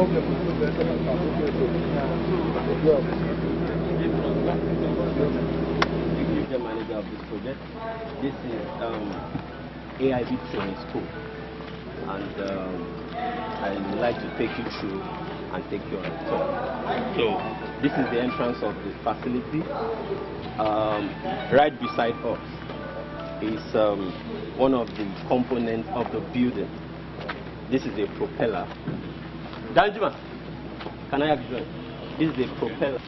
The manager of this project. This is AIB training school, and I would like to take you through and take you on a tour. So this is the entrance of the facility. Right beside us is one of the components of the building. This is a propeller. Danjuma, can I have you join? This is a propeller.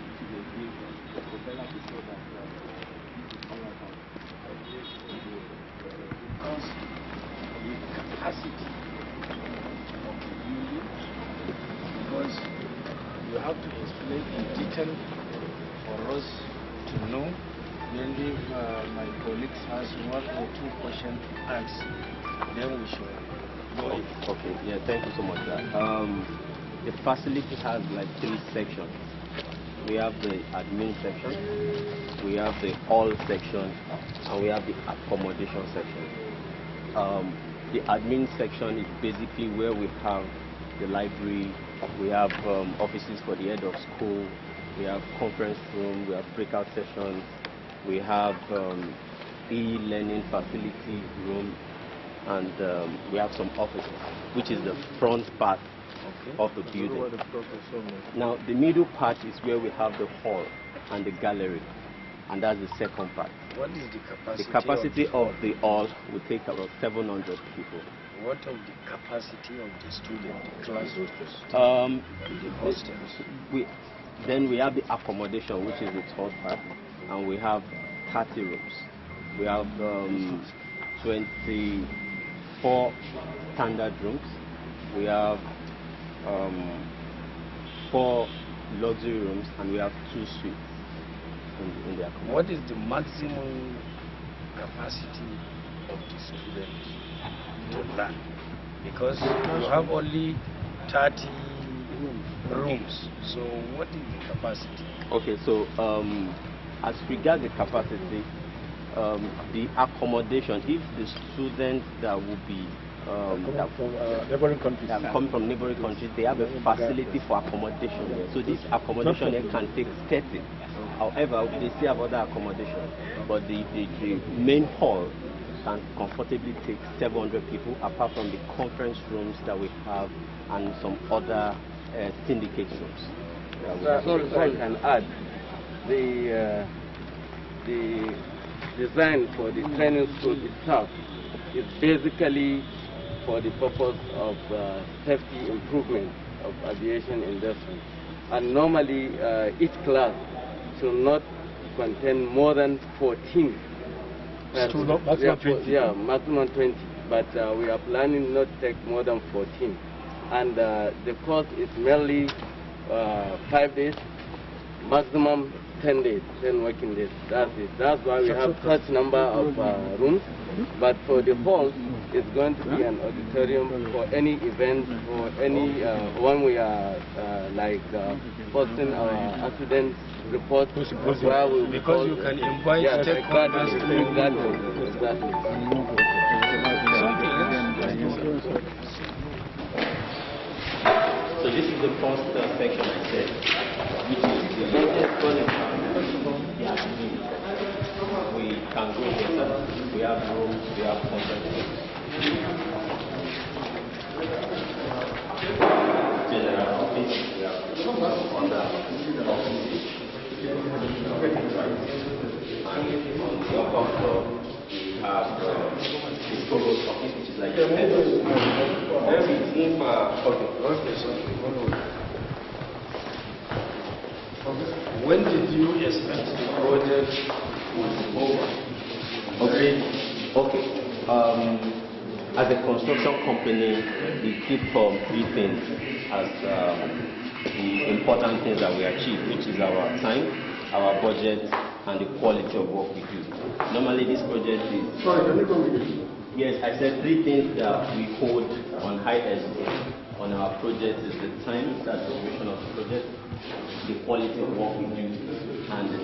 Capacity of the building, because you have to explain in detail for us to know. Then if my colleagues has one or two questions to ask, then we should go in. Okay, yeah, thank you so much. The facility has like 3 sections. We have the admin section, we have the hall section, and we have the accommodation section. The admin section is basically where we have the library, we have offices for the head of school, we have conference room, we have breakout sessions, we have e-learning facility room, and we have some offices, which is the front part of the building. Now, the middle part is where we have the hall and the gallery, and that's the second part. What is the capacity? The capacity of the hall will take about 700 people. What of the capacity of the student, the classrooms, the hostels? Then we have the accommodation, which is the third part, and we have 30 rooms. We have 24 standard rooms. We have 4 luxury rooms, and we have 2 suites in the accommodation. What is the maximum capacity of the students to learn? Because you have only 30 rooms, so what is the capacity? Okay, so as regards the capacity, the accommodation, if the students that will be neighboring countries. Coming from neighboring countries, they have a facility for accommodation here. So this accommodation here can take 30. However, they still have other accommodation, but the main hall can comfortably take 700 people, apart from the conference rooms that we have and some other syndicate rooms. So if I can add, the design for the training school itself is basically for the purpose of safety improvement of aviation industry. And normally each class should not contain more than 14. Maximum 20. Yeah, maximum 20. But we are planning not to take more than 14. And the course is mainly 5 days, maximum 10 days, 10 working days. That's it. That's why we have such number of rooms. But for the hall, it's going to be an auditorium for any event, for any when we are posting our accident report. Where we because you can invite stakeholders to exactly. So this is the first section I said, which is the latest furniture. We can go here. We have rooms, we have conference rooms. General office, we have other offices. On the upper floor, we have the provost office, which is like the head of school. Then we move, When did you expect the project would be over? Okay. As a construction company, we keep 3 things as the important things that we achieve, which is our time, our budget, and the quality of work we do. Normally, this project is... Sorry, can you come again? Yes, I said 3 things that we hold on high esteem on our project is the time, that's the duration of the project, the quality of work we do, and the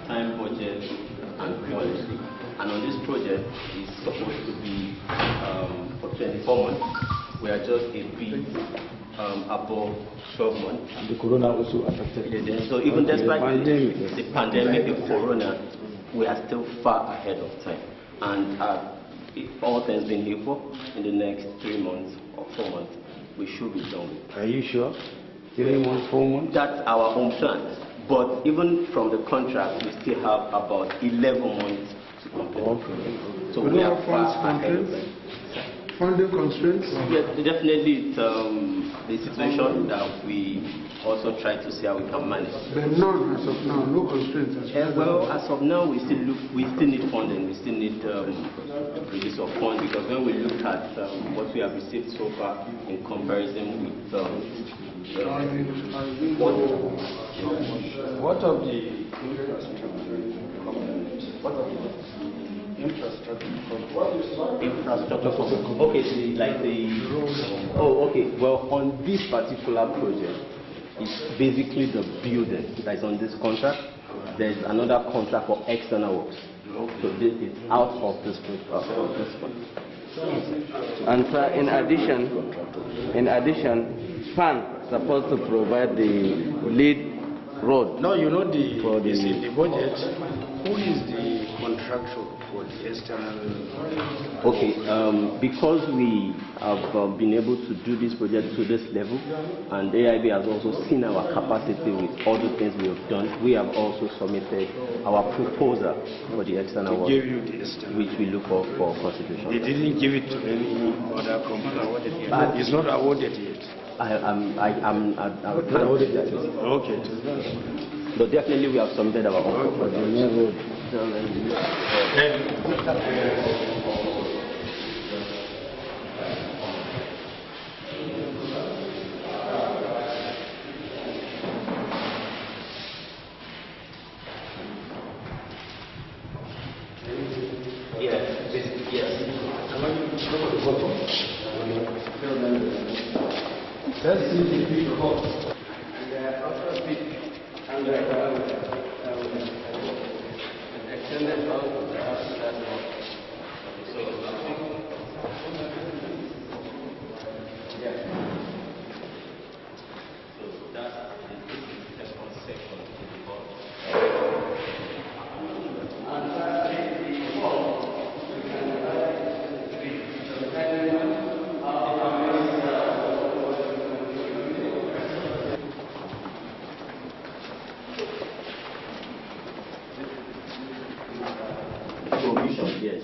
time, budget, and quality. And on this project, it's supposed to be for 24 months. We are just a bit above 12 months. The corona also affected. So even despite the pandemic, the corona, we are still far ahead of time. And if all things being equal, in the next 3 months or 4 months, we should be done with it. Are you sure? 3 months, 4 months? That's our own plan. But even from the contract, we still have about 11 months to complete. Okay. So we are far ahead of time. Funding constraints? Yes, definitely it's the situation that we also try to see how we can manage. But none as of now, no constraints. Well, as of now, we still need funding. We still need release of funds, because when we look at what we have received so far in comparison with What of the infrastructure? Okay, okay. Well, on this particular project, it's basically the building that is on this contract. There's another contract for external works. So this is out of this one. And sir, in addition, PAN supposed to provide the lead road. No, you know the budget. Who is the contractor for the external? Okay, because we have been able to do this project to this level, and AIB has also seen our capacity with all the things we have done, we have also submitted our proposal for the external work, which we look for constitution. They didn't give it to any other company. It's not awarded yet. I'm awarded that. Okay. But definitely we have submitted our own proposal. Let's see the big cost. Extended road.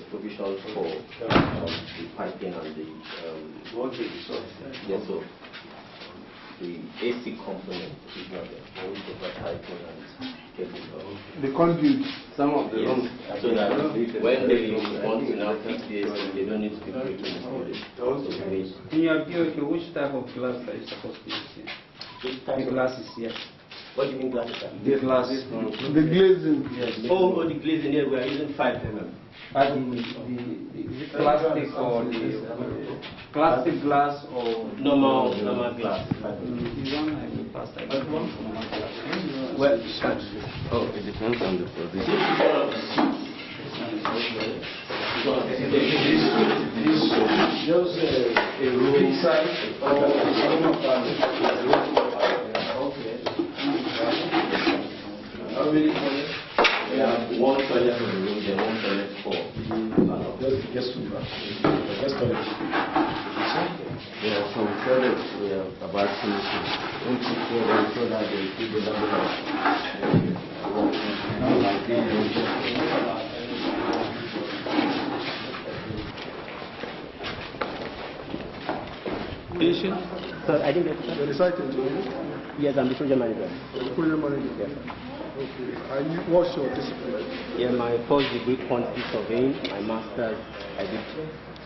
Provision for the piping and the yes, so the AC component is not there. We provide piping and cable. The conduit. Some of the rooms. So that when they want to now fix the AC, they don't need to be breaking the storage. In your view, which type of glass are you supposed to use here? The glasses, yes. What do you mean glasses? The glasses. The glazing. Yes. Oh, the glazing here, we are using 5 mm. The plastic or the plastic glass or normal glass. you don't have the plastic. Well, Oh, it depends on the position. Just a big size or how many toilets? We have 1 toilet for the room, then 1 toilet for Just toilet. Yeah, some toilets we have about finishing. Don't put them so that they keep the level of Patient? Sir, I didn't get that. The site engineer. Yes, I'm the project manager. Project manager. Yes. Okay. What's your discipline? Yeah, my first degree quantity surveying, my master's I did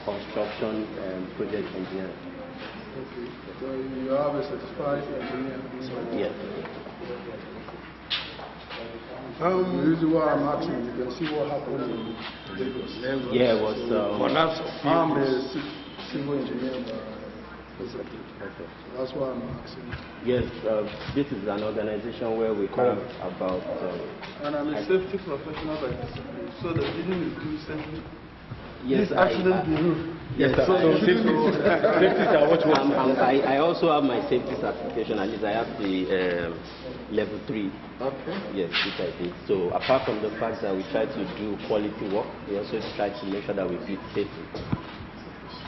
construction and project engineering. Okay. So you have a certified engineer. Yes. The reason why I'm asking, you can see what happened in Lagos. Yeah, it was I'm a civil engineer. okay. That's why I'm asking. Yes, this is an organization where we have about. And I'm a safety professional by discipline, so they didn't recently Yes, this accident to roof. Yes, sir. So safety are what I also have my safety certification. At least I have the level 3. Okay. Yes, which I did. So apart from the fact that we try to do quality work, we also try to make sure that we build safely.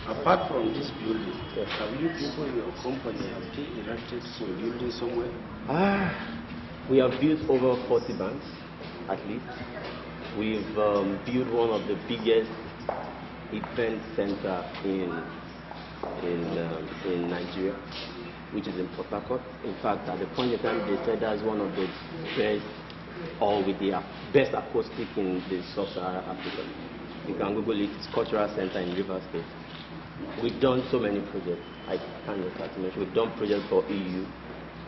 Apart from this building, have you people in your company have they erected some building somewhere? We have built over 40 banks, at least. We've built one of the biggest event center in Nigeria, which is in Port Harcourt. In fact, at the point in time, they said that's one of the best, or with the best acoustic in the sub-Saharan Africa. You can Google it. It's Cultural Center in Rivers State. We've done so many projects. I can't start to mention. We've done projects for EU.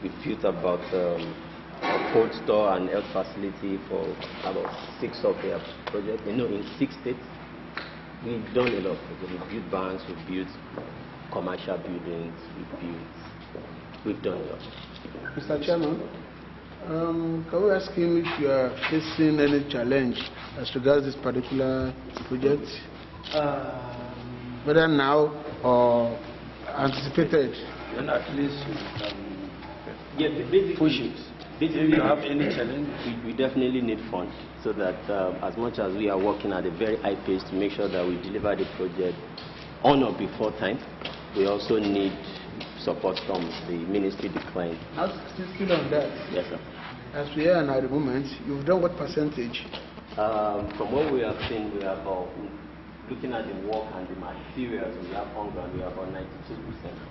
We've built about a cold store and health facility for about 6 of their projects. In 6 states. We've done a lot of projects. We've built banks, we've built commercial buildings, we've done a lot. Mr. Chairman, can we ask him if you are facing any challenge as regards this particular project? Whether now or anticipated? And at least Basically, if you have any challenge, we definitely need funds so that as much as we are working at a very high pace to make sure that we deliver the project on or before time, we also need support from the ministry decline. Still on that. Yes, sir. As we are now at the moment, you've done what percentage? From what we have seen, we are about, looking at the work and the materials we have on ground, we are about 92%.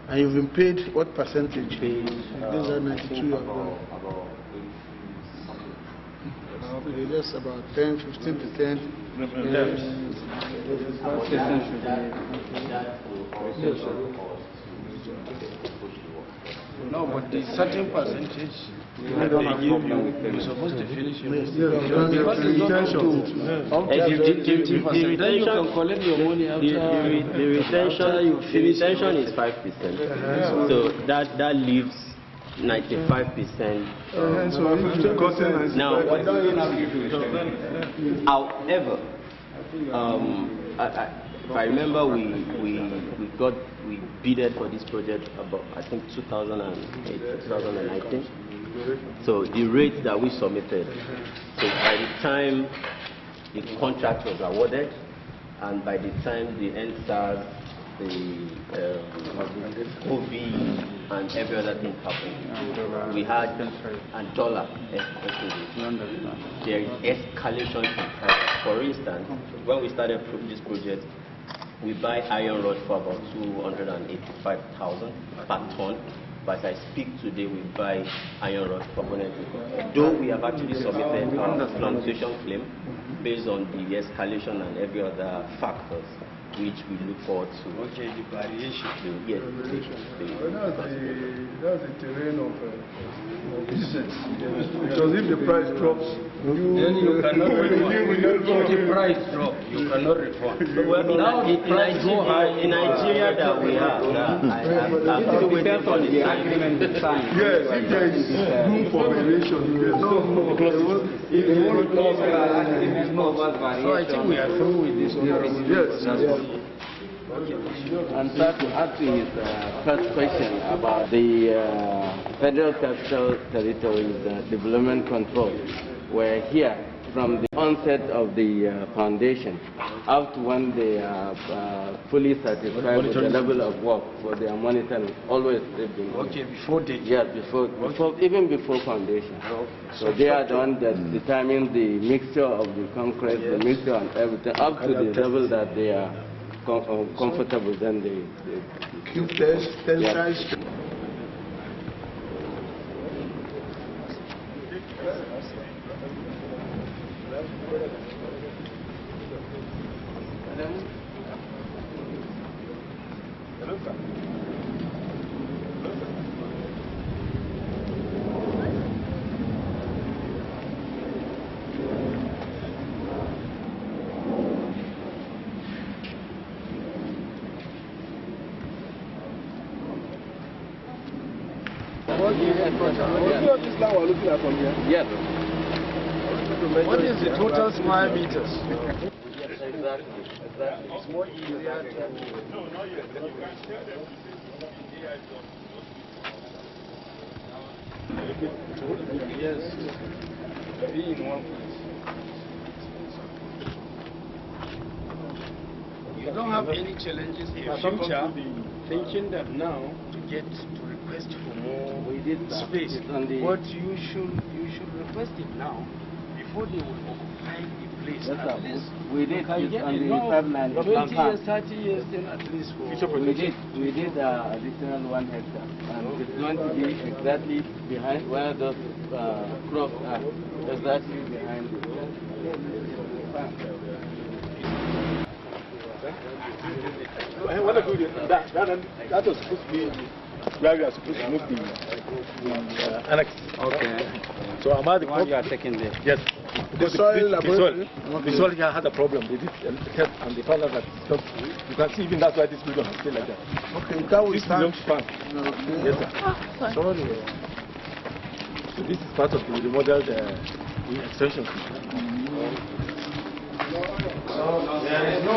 And you've been paid what percentage? Paid, Those are 92 about 80 something. Just about 10, 15%. no, but the certain percentage that they give you, you're supposed to finish your because it's not up to 50%. Then you can collect your money after the retention is 5%. So that leaves 95%. Now, however, if I remember, we bidded for this project about, I think, 2008, 2019. So the rate that we submitted, so by the time the contract was awarded, and by the time the NSAS, the OB, and every other thing happened, we had a dollar escalation. There is escalation in price. For instance, when we started this project, we buy iron rod for about 285,000 per ton. But as I speak today, we buy iron rod for components. Though we have actually submitted a fluctuation claim based on the escalation and every other factors, which we look forward to. Okay, the variation. Yes. That's the terrain of business. Because if the price drops, then you cannot refund. If the price drops, you cannot refund. Well, now in Nigeria that we have, I'm still waiting for the agreement to sign. yes, if there is room for variation, you can So I think we are through with this one. yes. And start to ask his first question about the Federal Capital Territories Development Control. We're here from the onset of the foundation up to when they are fully satisfied with the level of work for their monitoring. Always they've been Okay, before they even before foundation. So they are the ones that determine the mixture of the concrete, the mixture and everything up to the level that they are comfortable. Then they Cube test, size. What is the total square meters? Exactly. Exactly. It's more easier to... Yes, be in one place. You don't have any challenges in future thinking that now to get to request for more space. But you should request it now before they will occupy the place. At least we did can get on the enough 20 years, 30 years, then at least for we did additional 1 hectare, and it's going to be exactly behind where those crops are, exactly behind it. What I do that was supposed to be where we are supposed to move the annex. Okay. So am I the one you are taking there? Yes. The soil here had a problem. They did a test and they found out that you can see even that's why this building is still like that. Okay, that was this belongs to farm. Okay. Yes, sir. Sorry. So this is part of the remodeled extension. So there is no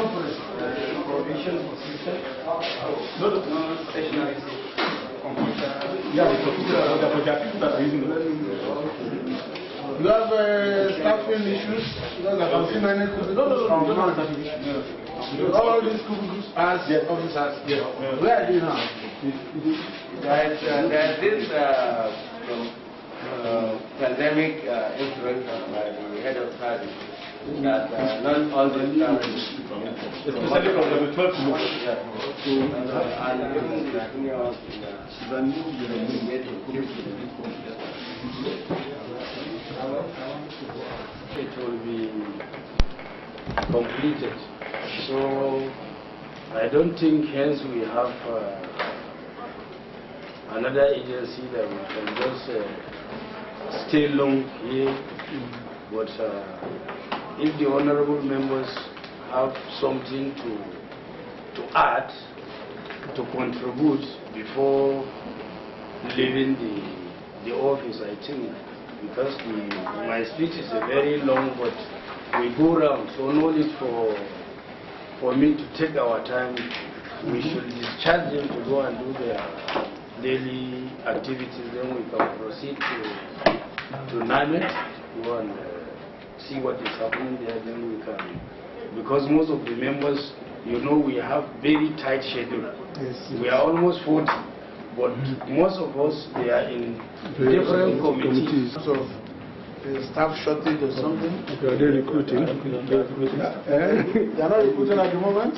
provision for system? No stationary computer. Yeah, the computer that are using You have staffing issues? Because I can see many cubicles from all these cubicles as officers. Yes. Where are they now? There's this pandemic influence by the head of service that not all the staff, especially from level 12 to move. and It will be completed. So I don't think hence we have another agency that we can just stay long here. But if the honorable members have something to add, to contribute before leaving the office, I think, because my speech is very long, but we go round, so no need for me to take our time. We should discharge them to go and do their daily activities, then we can proceed to Namet, go and see what is happening there, then we can, because most of the members, you know, we have very tight schedule. Yes. We are almost 40. But most of us, they are in different committees. So, staff shortage or something? Are they recruiting? They are not recruiting at the moment?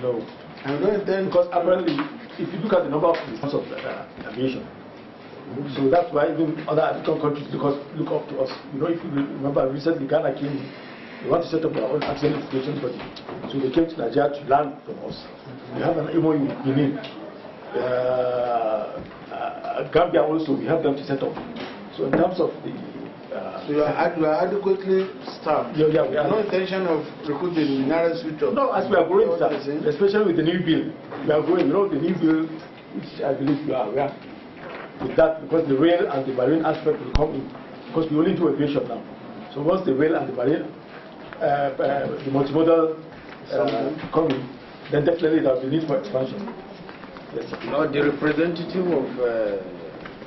No. I don't intend. Because apparently, if you look at the number of response of aviation, so that's why even other African countries look up to us. You know, if you remember recently, Ghana came, they want to set up their own accident mitigation body. So they came to Nigeria to learn from us. We have an MOU with Benin. Gambia also, we have them to set up. So in terms of the... so you are adequately staffed? Yeah, we are. No intention of recruiting in nearest future? No, as we are growing, especially with the new bill, we are growing. You know, the new bill, which I believe you are aware, with that, because the rail and the marine aspect will come in, because we only do aviation now. So once the rail and the marine, the multimodal come in, then definitely there will be need for expansion. Yes, sir. Now, the representative of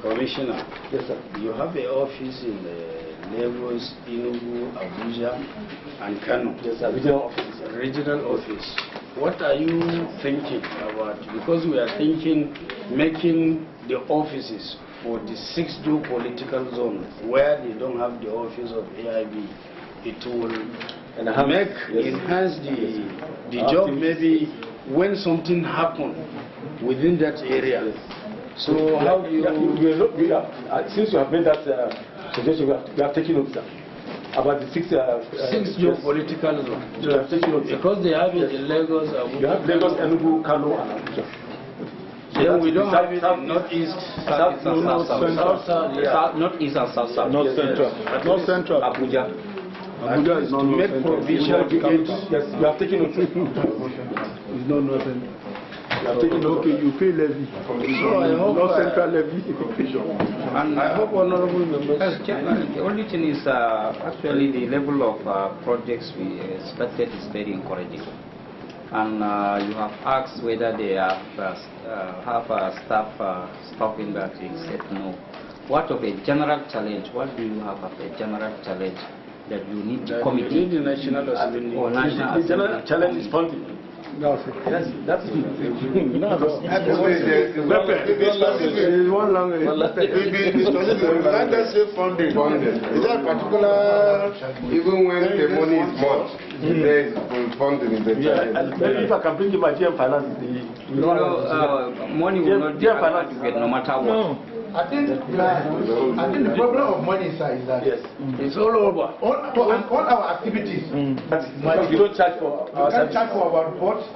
Commissioner, yes, sir. You have an office in Lagos, Enugu, Abuja, and Kano. Yes, sir. Regional office. Regional office. What are you thinking about? Because we are thinking making the offices for the 6 geopolitical zones where they don't have the office of AIB. It will enhance the job maybe when something happens within that area. So how do you... since you have made that suggestion, we have taken note, sir, about the 6 geopolitical zones. We have taken note, because they have it in Lagos, Abuja. You have Lagos, Enugu, Kano, and Abuja. Then we don't have it in northeast, Northeast and south. North central. North central. Abuja. Abuja is not make provision. Yes, we have taken note. It's not nothing. have taken okay, you pay levy from this one, not central levy equation. And I hope honorable members. The only thing is actually the level of projects we expected is very encouraging. And you have asked whether they have staff stopping that. You said no. What of a general challenge? What do you have as a general challenge that you need the committee? You need the National Assembly. Or National The general challenge is funding. No, that's it. That's one language. Let's say funding. Is that particular, even when the money is much, there is funding in the challenge? Maybe if I can bring you my GM finance, money will not be adequate no matter what. No. I think the problem of money is that it's all over. All our activities. But you don't charge for our service. Charge for our reports.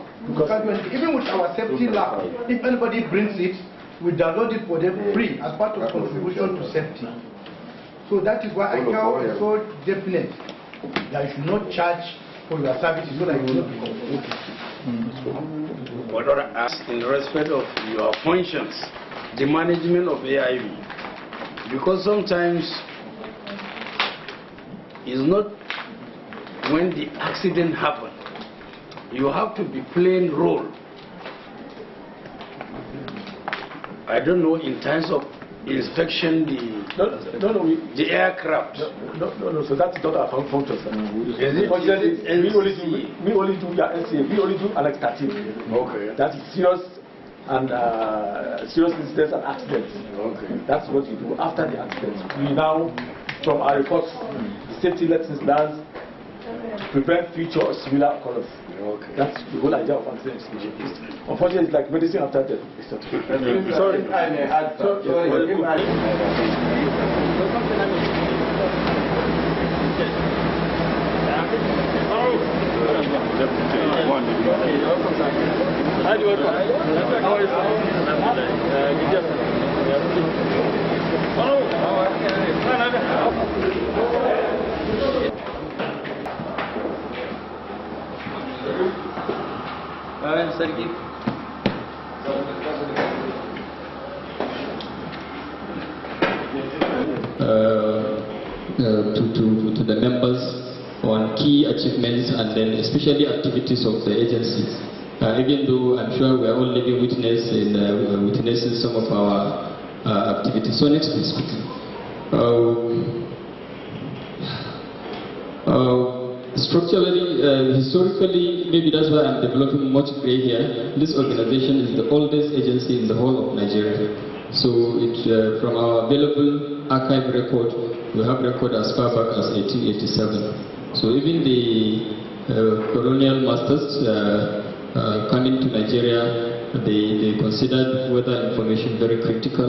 Even with our safety lab, if anybody brings it, we download it for them free as part of contribution to safety. So that is why I is so definite that you should not charge for your services so that you will not be compensated. What I ask in respect of your functions, the management of AIV, because sometimes it's not when the accident happens. You have to be playing role. I don't know, in terms of inspection the aircraft. No. So that's not our function. We only do NCAT. We only do Annex 13. Okay. That is serious and serious incidents and accidents. Okay. That's what we do after the accidents. We now, from our reports, safety lessons learned, prevent future or similar occurrence. Okay. That's the whole idea of accident investigation. Unfortunately, it's like medicine after death. Sorry. To the members on key achievements and then especially activities of the agency. Even though I'm sure we are all living witnessing some of our activities. So next please quickly. Structurally, historically, maybe that's why I'm developing much gray here. This organization is the oldest agency in the whole of Nigeria. So from our available archive record, we have record as far back as 1887. So even the colonial masters coming to Nigeria, they considered weather information very critical,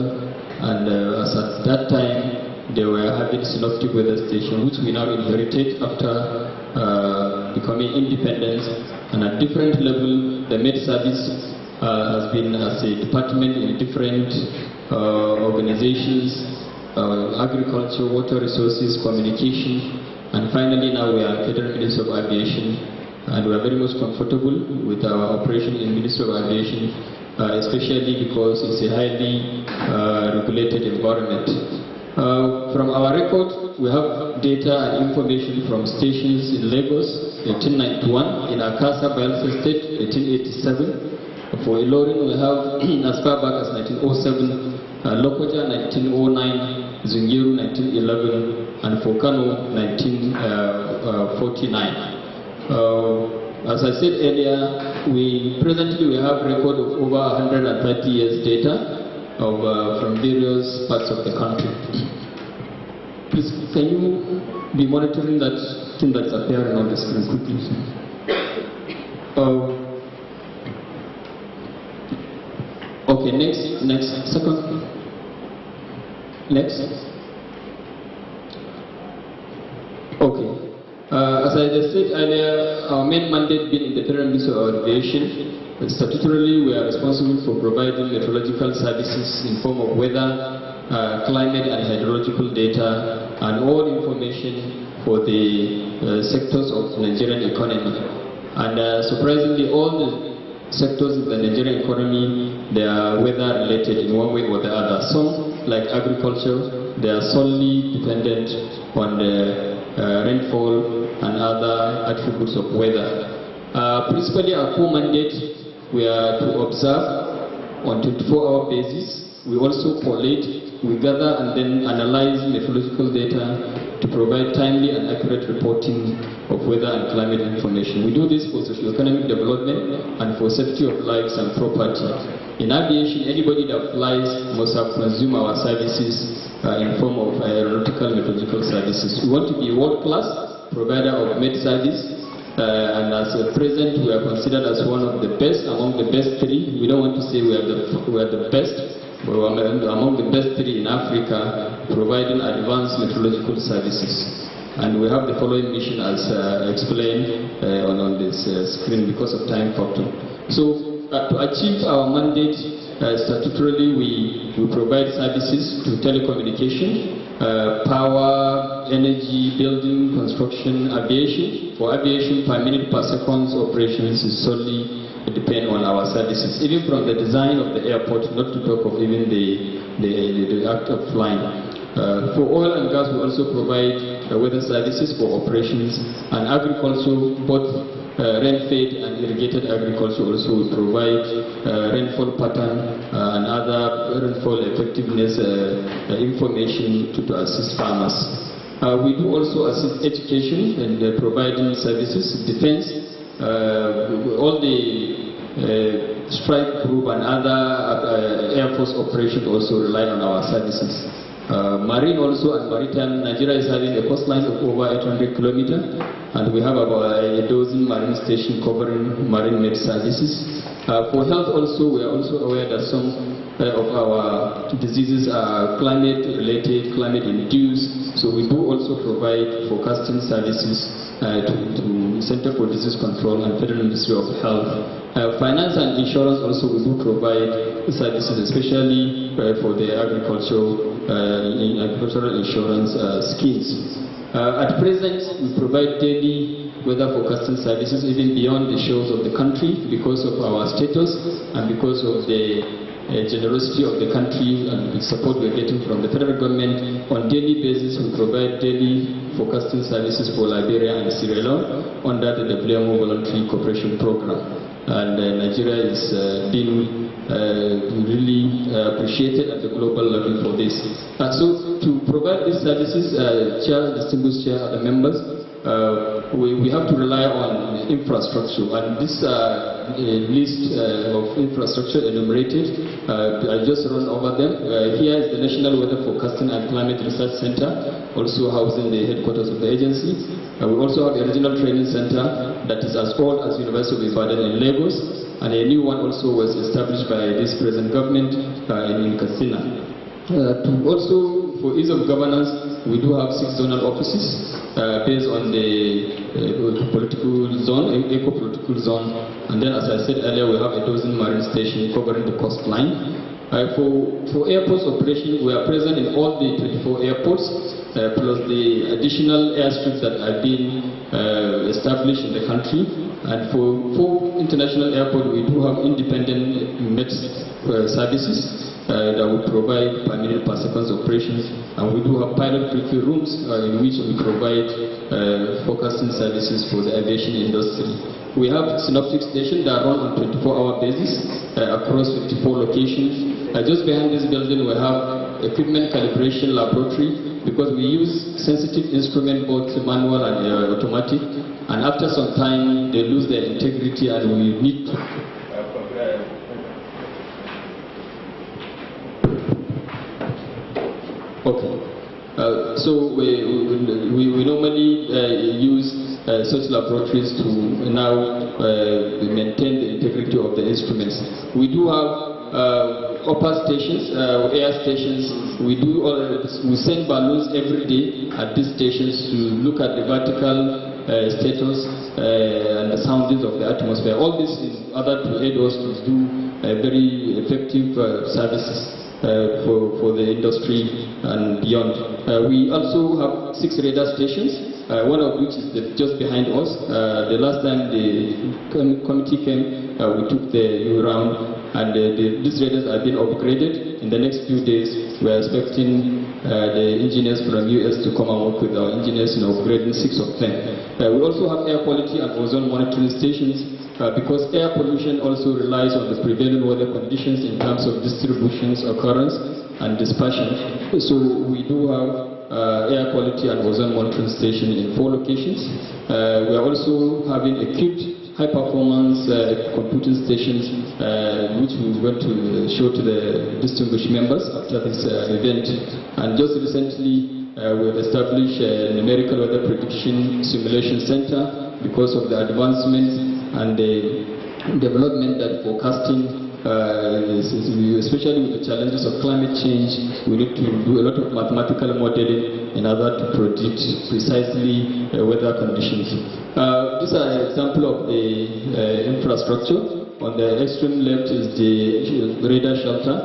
and as at that time they were having synoptic weather station, which we now inherited after becoming independent. And at different level, the Med Service has been as a department in different organizations, agriculture, water resources, communication, and finally now we are Federal Ministry of Aviation, and we are very much comfortable with our operation in Ministry of Aviation, especially because it's a highly regulated environment. From our record, we have data and information from stations in Lagos, 1891, in Akasa, Bayelsa State, 1887. For Ilorin, we have as far back as 1907, Lokoja, 1909, Zungiru, 1911, and for Kano, 1949. As I said earlier, presently we have record of over 130 years data from various parts of the country. Please, can you be monitoring that thing that's appearing on the screen quickly? Okay, next, second. Next. Okay. As I just said earlier, our main mandate being in the Federal Ministry of Aviation, statutorily we are responsible for providing meteorological services in form of weather, climate and hydrological data, and all information for the sectors of the Nigerian economy. And surprisingly, all the sectors in the Nigerian economy, they are weather related in one way or the other. Some, like agriculture, they are solely dependent on the rainfall and other attributes of weather. Principally, our core mandate, we are to observe on 24-hour basis. We also collate, we gather and then analyze meteorological data to provide timely and accurate reporting of weather and climate information. We do this for socio-economic development and for safety of lives and property. In aviation, anybody that flies must have consumed our services in form of aeronautical meteorological services. We want to be a world-class provider of med service, and as a present, we are considered as one of the best among the best three. We don't want to say we are the best, but we are among the best three in Africa, providing advanced meteorological services. And we have the following mission as explained on this screen because of time factor. So to achieve our mandate, statutorily we provide services to telecommunication, power, energy, building, construction, aviation. For aviation, per minute per second operations is solely depend on our services, even from the design of the airport, not to talk of even the act of flying. For oil and gas, we also provide weather services for operations, and agriculture, both rain-fed and irrigated agriculture also we provide rainfall pattern and other rainfall effectiveness information to assist farmers. We do also assist education and providing services, defense, all the strike group and other Air Force operations also rely on our services. Marine also and maritime, Nigeria is having a coastline of over 800 kilometers, and we have about a dozen marine stations covering marine med services. For health also, we are also aware that some of our diseases are climate related, climate induced, so we do also provide forecasting services to Center for Disease Control and Federal Ministry of Health. Finance and insurance also we do provide services, especially for the agricultural insurance schemes. At present, we provide daily weather forecasting services even beyond the shores of the country because of our status and because of the generosity of the country and the support we're getting from the federal government. On daily basis, we provide daily forecasting services for Liberia and Sierra Leone under the WMO Voluntary Cooperation Program. And Nigeria is being really appreciated at the global level for this. So to provide these services, Chair, distinguished Chair, other members, we have to rely on infrastructure, and this list of infrastructure enumerated, I just run over them. Here is the National Weather Forecasting and Climate Research Center, also housing the headquarters of the agency. We also have a regional training center that is as old as University of Ibadan in Lagos, and a new one also was established by this present government in Katsina. Also, for ease of governance, we do have 6 zonal offices based on the political zone, eco-political zone, and then as I said earlier, we have a dozen marine stations covering the coastline. For airports operation, we are present in all the 24 airports, plus the additional airstrips that have been established in the country. And for 4 international airports, we do have independent med services that will provide per minute per second operations, and we do have pilot briefing rooms in which we provide forecasting services for the aviation industry. We have synoptic stations that run on 24-hour basis across 54 locations. Just behind this building we have equipment calibration laboratory, because we use sensitive instruments, both manual and automatic, and after some time they lose their integrity and we need to so we normally use such laboratories to now maintain the integrity of the instruments. We do have upper stations, air stations. We send balloons every day at these stations to look at the vertical status and the soundings of the atmosphere. All this in order to aid us to do very effective services for the industry and beyond. We also have 6 radar stations one of which is just behind us. The last time the committee came, we took the round, and these radars have been upgraded. In the next few days, we are expecting the engineers from US to come and work with our engineers in upgrading 6 of them. We also have air quality and ozone monitoring stations, because air pollution also relies on the prevailing weather conditions in terms of distributions, occurrence, and dispersion. So we do have air quality and ozone monitoring station in 4 locations. We are also having equipped high-performance computing stations, which we want to show to the distinguished members after this event. And just recently, we have established a numerical weather prediction simulation center because of the advancements and the development that forecasting, especially with the challenges of climate change. We need to do a lot of mathematical modeling in order to predict precisely weather conditions. These are an example of the infrastructure. On the extreme left is the radar shelter,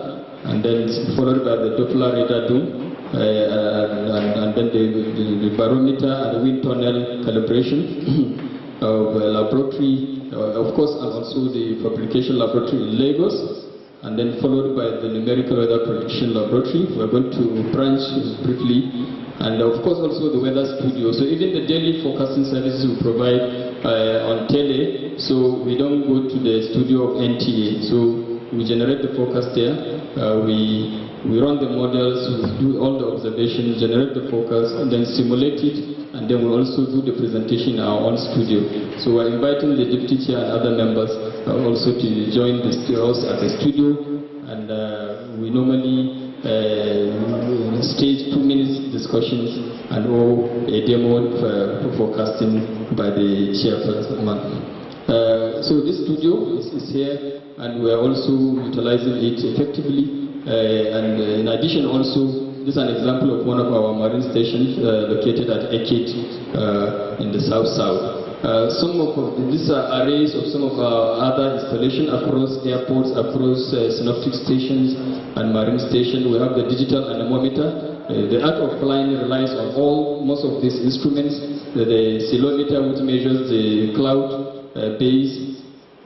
and then followed by the Doppler radar dome, and then the barometer and wind tunnel calibration of laboratory, of course, and also the fabrication laboratory in Lagos, and then followed by the numerical weather prediction laboratory. We're going to branch briefly, and of course also the weather studio. So even the daily forecasting services we provide on tele, so we don't go to the studio of NTA. So we generate the forecast there, we run the models, we do all the observations, generate the forecast, and then simulate it, and then we also do the presentation in our own studio. So we're inviting the deputy chair and other members also to join us at the studio, and we normally stage 2 minutes discussions and or a demo for forecasting by the chairperson. So this studio is here, and we are also utilizing it effectively. And in addition also, this is an example of one of our marine stations located at Ekiti in the south-south. Some of these are arrays of some of our other installations across airports, across synoptic stations and marine stations. We have the digital anemometer. The art of flying relies on most of these instruments. The ceilometer, which measures the cloud base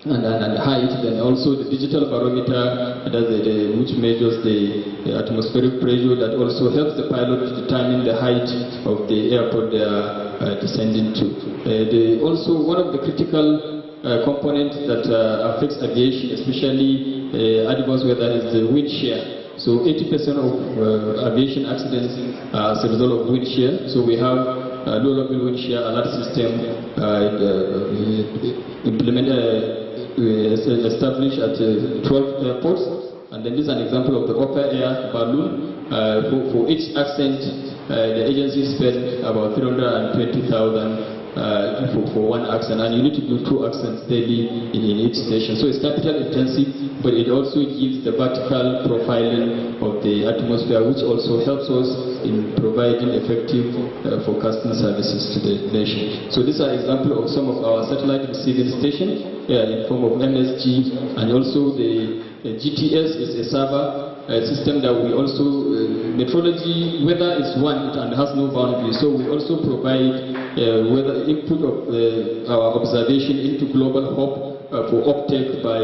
and height, then also the digital barometer, which measures the atmospheric pressure, that also helps the pilot to determine the height of the airport they are descending to. Also, one of the critical components that affects aviation, especially adverse weather, is the wind shear. So 80% of aviation accidents are as a result of wind shear. So we have a low-level wind shear alert system established at 12 airports, and then this is an example of the upper air balloon. For each ascent, the agency spent about 320,000 for one ascent, and you need to do 2 ascents daily in each station. So it's capital intensive, but it also gives the vertical profiling of the atmosphere, which also helps us in providing effective forecasting services to the nation. So these are examples of some of our satellite receiving stations in form of MSG, and also the GTS is a server system that we also, meteorology, weather is one and has no boundary, so we also provide weather input of our observation into global hub for uptake by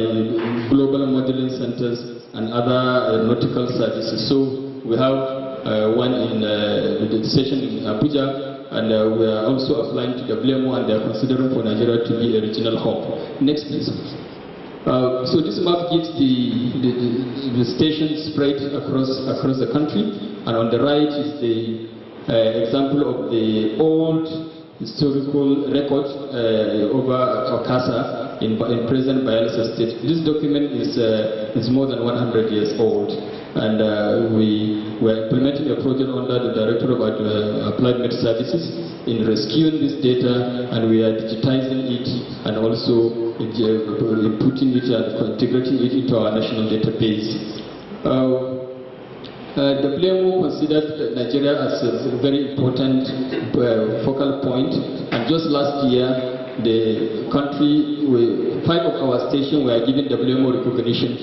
global modeling centers and other nautical services. So we have one in the station in Abuja, and we are also applying to WMO, and they are considering for Nigeria to be a regional hub. Next, please. So this map gives the station spread across the country, and on the right is the example of the old historical record over Okasa in present Bayelsa State. This document is more than 100 years old, and we were implementing a project under the Director of Applied Med Services in rescuing this data, and we are digitizing it and also putting it and integrating it into our national database. WMO considered Nigeria as a very important focal point, and just last year the country, 5 of our stations were given WMO recognition,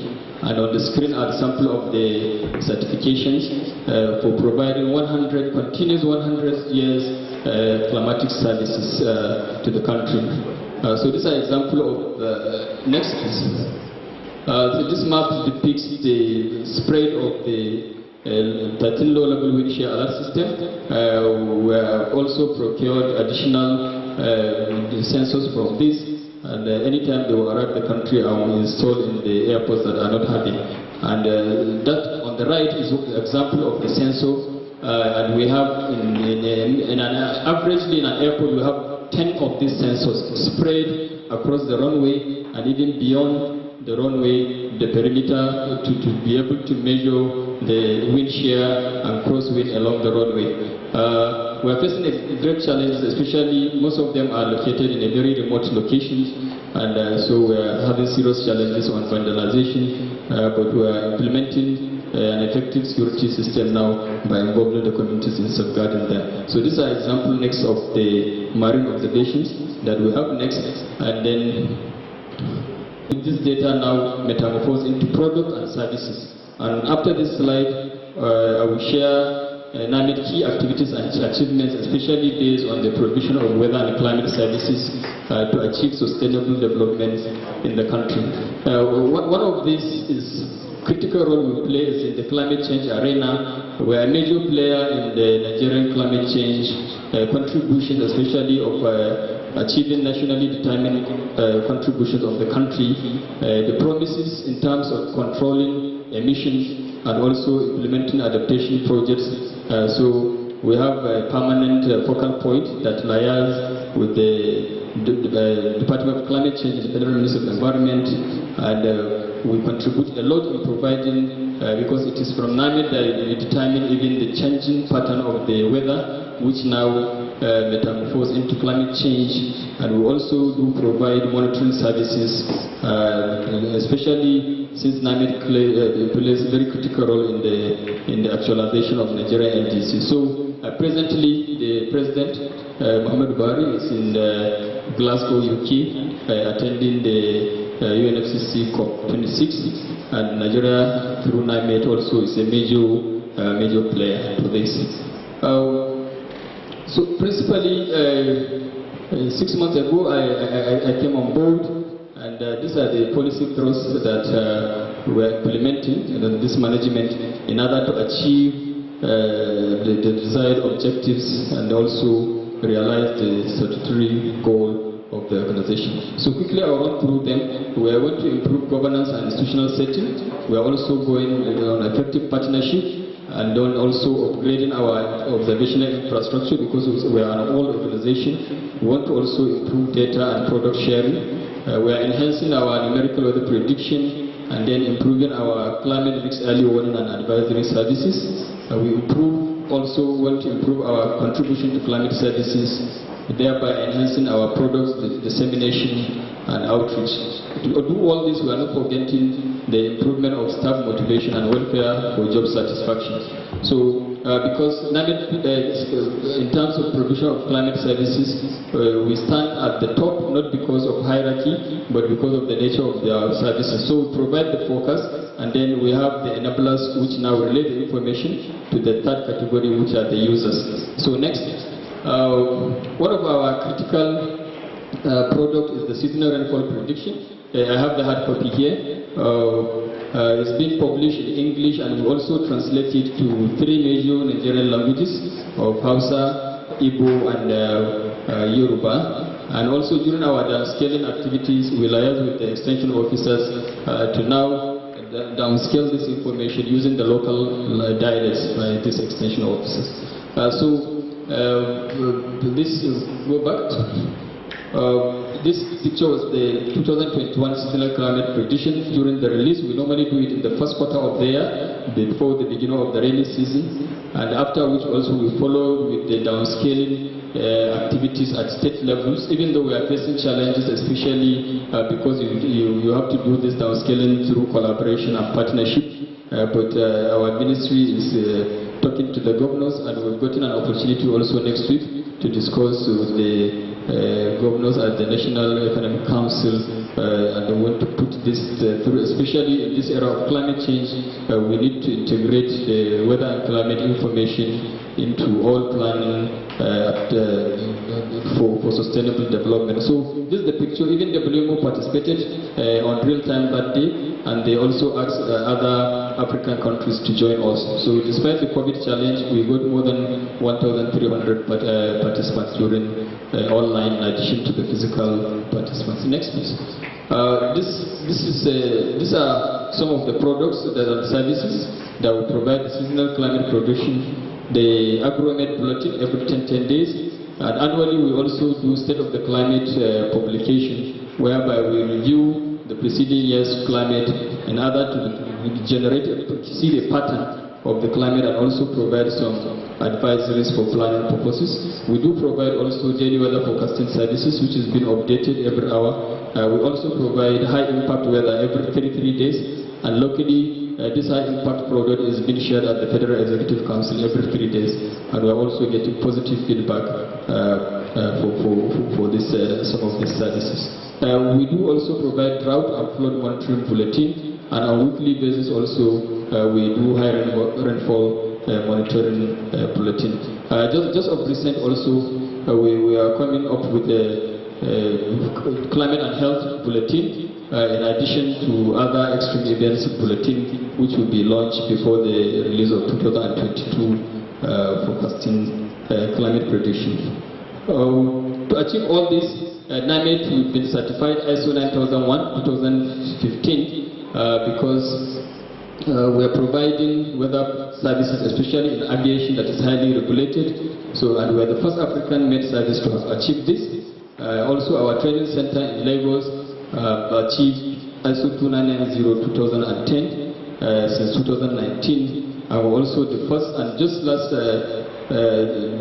and on the screen are a sample of the certifications for providing 100 years climatic services to the country. So this is an example of next. So this map depicts the spread of the 13 low-level wind shear alert system. We have also procured additional sensors from this, and anytime they will arrive the country, I will install in the airports that are not having. And that on the right is an example of the sensor. And we have averagely in an airport we have 10 of these sensors spread across the runway and even beyond the runway, the perimeter, to be able to measure the wind shear and crosswind along the runway. We are facing a great challenge, especially most of them are located in a very remote locations, and so we are having serious challenges on vandalization, but we are implementing an effective security system now by involving the communities in safeguarding them. So these are example next of the marine observations that we have next, and then this data now metamorphosed into product and services. And after this slide, I will share NAMID key activities and achievements, especially based on the provision of weather and climate services to achieve sustainable development in the country. One of these is critical role we play is in the climate change arena. We are a major player in the Nigerian climate change contribution, especially of achieving nationally determined contributions of the country, the promises in terms of controlling emissions and also implementing adaptation projects. So we have a permanent focal point that liaises with the Department of Climate Change, the Federal Ministry of Environment, and we contribute a lot in providing, because it is from NAMID that we determine even the changing pattern of the weather, which now metamorphose into climate change, and we also do provide monitoring services, especially since NAMID plays a very critical role in the actualization of Nigeria NDC. So presently the President, Muhammad Buhari, is in Glasgow, UK, attending the UNFCCC COP26, and Nigeria through NAMID also is a major player for this. So principally, 6 months ago, I came on board, and these are the policy thrusts that we're implementing in this management in order to achieve the desired objectives and also realize the statutory goal of the organization. So quickly I'll run through them. We are going to improve governance and institutional setting. We are also going on effective partnership, and then also upgrading our observational infrastructure, because we are an old organization. We want to also improve data and product sharing. We are enhancing our numerical weather prediction, and then improving our climate risk early warning and advisory services. We also want to improve our contribution to climate services, thereby enhancing our products, dissemination and outreach. To do all this, we are not forgetting the improvement of staff motivation and welfare for job satisfaction. So, because NAMID, in terms of provision of climate services, we stand at the top, not because of hierarchy, but because of the nature of their services. So we provide the focus, and then we have the enablers which now relay the information to the third category, which are the users. So next, one of our critical product is the seasonal rainfall prediction. I have the hard copy here. It's been published in English, and we also translate it to 3 major Nigerian languages of Hausa, Igbo, and Yoruba. And also during our downscaling activities, we liaise with the extension officers to now downscale this information using the local dialects by these extension officers. This is go back. This picture was the 2021 seasonal climate prediction. During the release, we normally do it in the first quarter of the year, before the beginning of the rainy season, and after which also we follow with the downscaling activities at state levels, even though we are facing challenges, especially because you have to do this downscaling through collaboration and partnership. But our ministry is talking to the governors, and we've gotten an opportunity also next week to discuss with the governors at the National Economic Council, and they want to put this through, especially in this era of climate change. We need to integrate weather and climate information into all planning for sustainable development. So this is the picture. Even WMO participated on real-time that day, and they also asked other African countries to join us. So despite the COVID challenge, we got more than 1,300 participants during online, in addition to the physical participants. Next, please. These are some of the products and services that will provide seasonal climate production. The Agromet bulletin every 10 days, and annually we also do state of the climate publication, whereby we review the preceding year's climate in order to generate see the pattern of the climate, and also provide some advisories for planning purposes. We do provide also daily weather forecasting services, which is being updated every hour. We also provide high impact weather every 33 days, and locally this high impact product is being shared at the Federal Executive Council every 3 days, and we are also getting positive feedback for this, some of these services. We do also provide drought and flood monitoring bulletin, and on a weekly basis also we do high rainfall monitoring bulletin. Just of recent also we are coming up with a climate and health bulletin, in addition to other extreme events bulletin, which will be launched before the release of 2022 forecasting climate prediction. To achieve all this, NAMED we've been certified ISO 9001 2015 because we are providing weather services, especially in aviation, that is highly regulated. So, and we are the first African-made service to have achieved this. Also, our training center in Lagos achieved ISO 2990 2010 since 2019. And we're also the first, and just last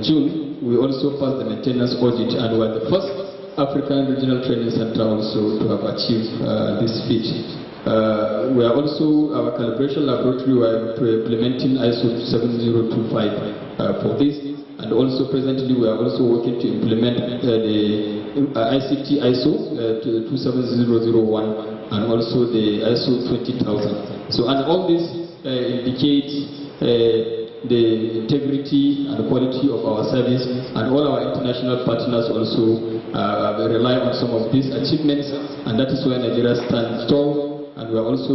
June, we also passed the maintenance audit, and we're the first African Regional Training Center also to have achieved this feat. We are also, our calibration laboratory, we are implementing ISO 7025 for this. And also presently we are also working to implement the ICT ISO 27001 and also the ISO 20000. So, and all this indicates the integrity and quality of our service, and all our international partners also rely on some of these achievements, and that is where Nigeria stands tall. And we are also,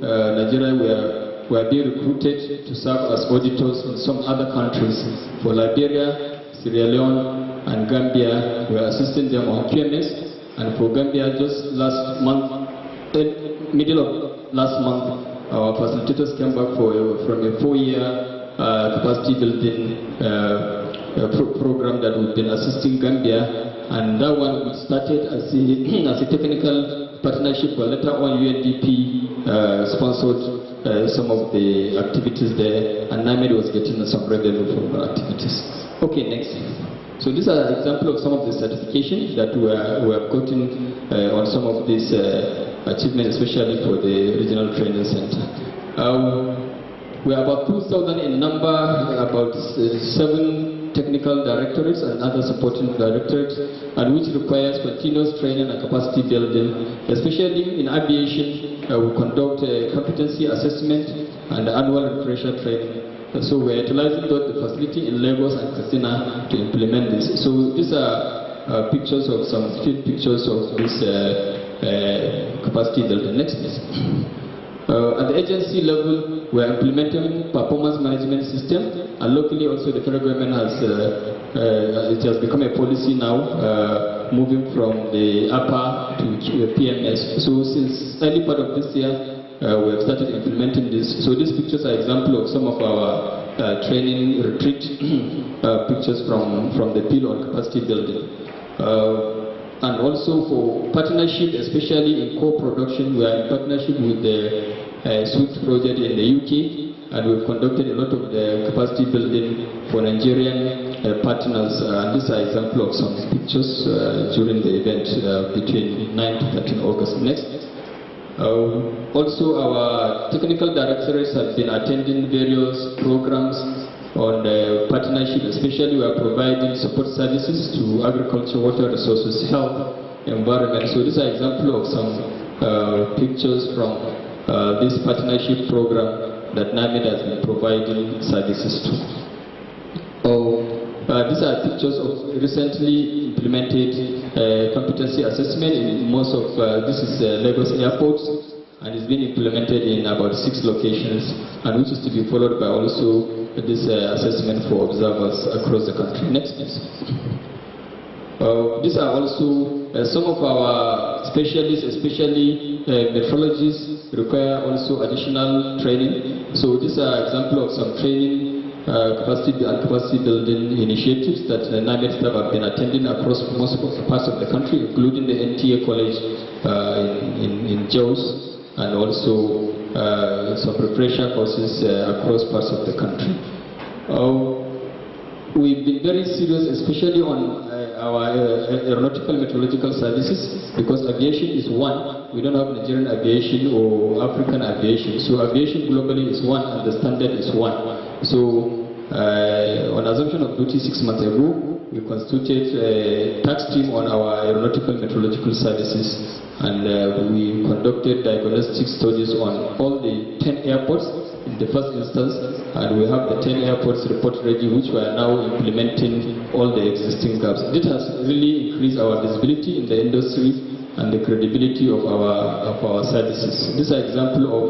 Nigeria, we are being recruited to serve as auditors in some other countries. For Liberia, Sierra Leone, and Gambia, we are assisting them on QMS. And for Gambia, just last month, middle of last month, our facilitators came back from a 4-year capacity building program that we've been assisting Gambia, and that one we started as a technical partnership, but later on UNDP sponsored some of the activities there, and NAMED was getting some revenue from the activities. Okay, next. So these are examples of some of the certifications that we have gotten on some of these achievements, especially for the Regional Training Center. We are about 2,000 in number, about 7 technical directorates and other supporting directorates, and which requires continuous training and capacity building. Especially in aviation, we conduct a competency assessment and annual refresher training. So we are utilizing both the facility in Lagos and Katsina to implement this. So these are pictures of some field pictures of this capacity building. Next, please. At the agency level, we are implementing performance management system, and locally also the federal government has it has become a policy now, moving from the APA to PMS. So since early part of this year, we have started implementing this. So these pictures are example of some of our training retreat pictures from the field on capacity building. And also for partnership, especially in co-production, we are in partnership with the SWIFT project in the UK, and we've conducted a lot of the capacity building for Nigerian partners. And these are example of some pictures during the event between 9 to 13 August. Next. Also, our technical directors have been attending various programs on the partnership, especially we are providing support services to agriculture, water resources, health, environment. So these are examples of some pictures from this partnership program that NAMID has been providing services to. These are pictures of recently implemented competency assessment in most of, this is Lagos Airport, and it's been implemented in about 6 locations, and which is to be followed by also this assessment for observers across the country. Next, please. These are also some of our specialists, especially metrologists, require also additional training. So these are examples of some training capacity and capacity building initiatives that NAMID staff have been attending across most parts of the country, including the NTA College in Jos, and also some refresher courses across parts of the country. We've been very serious, especially on our aeronautical meteorological services, because aviation is one. We don't have Nigerian aviation or African aviation. So aviation globally is one, and the standard is one. So on assumption of duty 6 months ago, we constituted a task team on our aeronautical meteorological services, and we conducted diagnostic studies on all the 10 airports in the first instance, and we have the 10 airports report ready, which we are now implementing all the existing gaps. This has really increased our visibility in the industry and the credibility of our services. This is an example of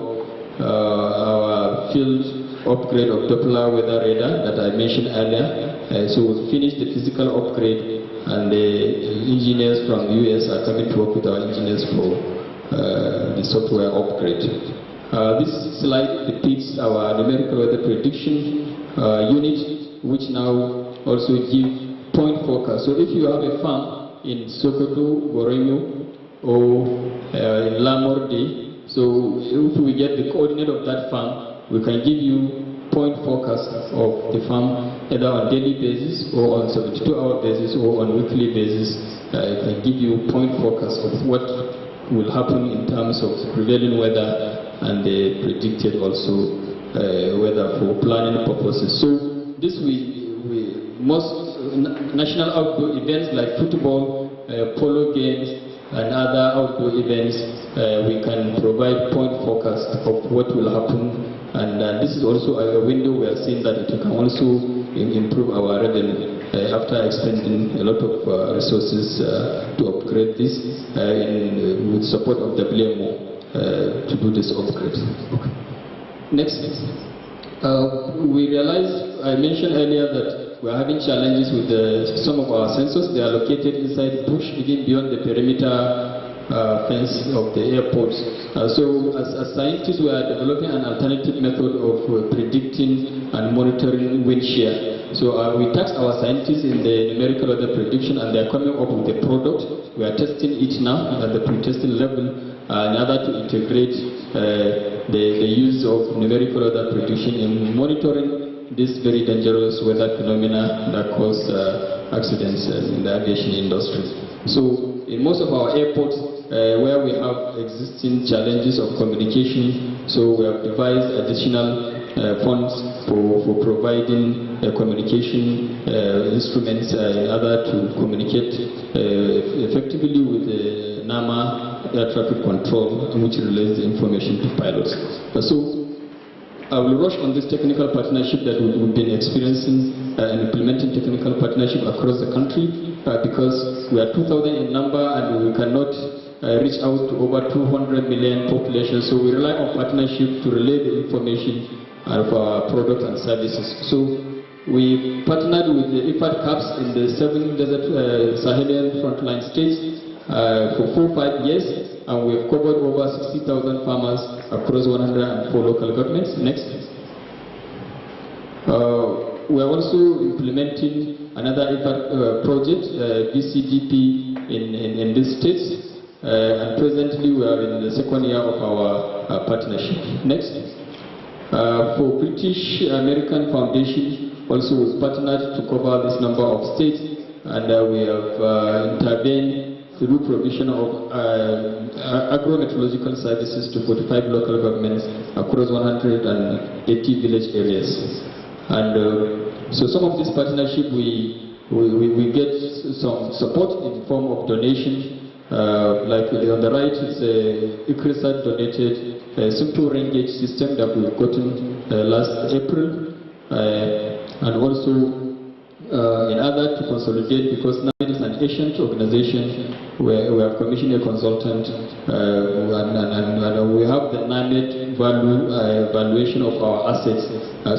our field upgrade of Doppler weather radar that I mentioned earlier. So we finished the physical upgrade, and the engineers from the US are coming to work with our engineers for the software upgrade. This slide depicts our numerical weather prediction unit, which now also give point focus. So if you have a farm in Sokoto, Gorenyo, or in Lamorde, so if we get the coordinate of that farm, we can give you point focus of the farm either on daily basis or on 72-hour basis or on weekly basis. It can give you point focus of what will happen in terms of prevailing weather and the predicted also weather for planning purposes. So this most national outdoor events like football, polo games, and other outdoor events, we can provide point focus of what will happen. And this is also a window we are seeing that it can also improve our revenue after expending a lot of resources to upgrade this with support of WMO to do this upgrade. Okay. Next. We realized, I mentioned earlier that we are having challenges with some of our sensors. They are located inside bush, even beyond the perimeter fence of the airports. So as scientists, we are developing an alternative method of predicting and monitoring wind shear. So we tasked our scientists in the numerical weather prediction, and they are coming up with a product. We are testing it now at the pre-testing level in order to integrate the use of numerical weather prediction in monitoring this very dangerous weather phenomena that cause accidents in the aviation industry. So in most of our airports, where we have existing challenges of communication, so we have devised additional funds for providing communication instruments in order to communicate effectively with the NAMA air traffic control, which relays the information to pilots. So I will rush on this technical partnership that we've been experiencing and implementing technical partnership across the country because we are 2,000 in number and we cannot reach out to over 200 million population. So we rely on partnership to relay the information of our products and services. So we partnered with the IFAD CAPS in the 7 desert Sahelian frontline states for 4-5 years, and we have covered over 60,000 farmers across 104 local governments. Next. We are also implementing another IFAD project, BCDP, in these states, and presently we are in the 2nd year of our partnership. Next. For British American Foundation, also we've partnered to cover this number of states, and we have intervened through provision of agro-meteorological services to 45 local governments across 180 village areas. And so some of this partnership we get some support in the form of donation. Like on the right is ICRISAT donated a simple ring-gauge system that we've gotten last April, and also in order to consolidate, because now it is an ancient organization where we have commissioned a consultant, and we have the NAMED valuation of our assets.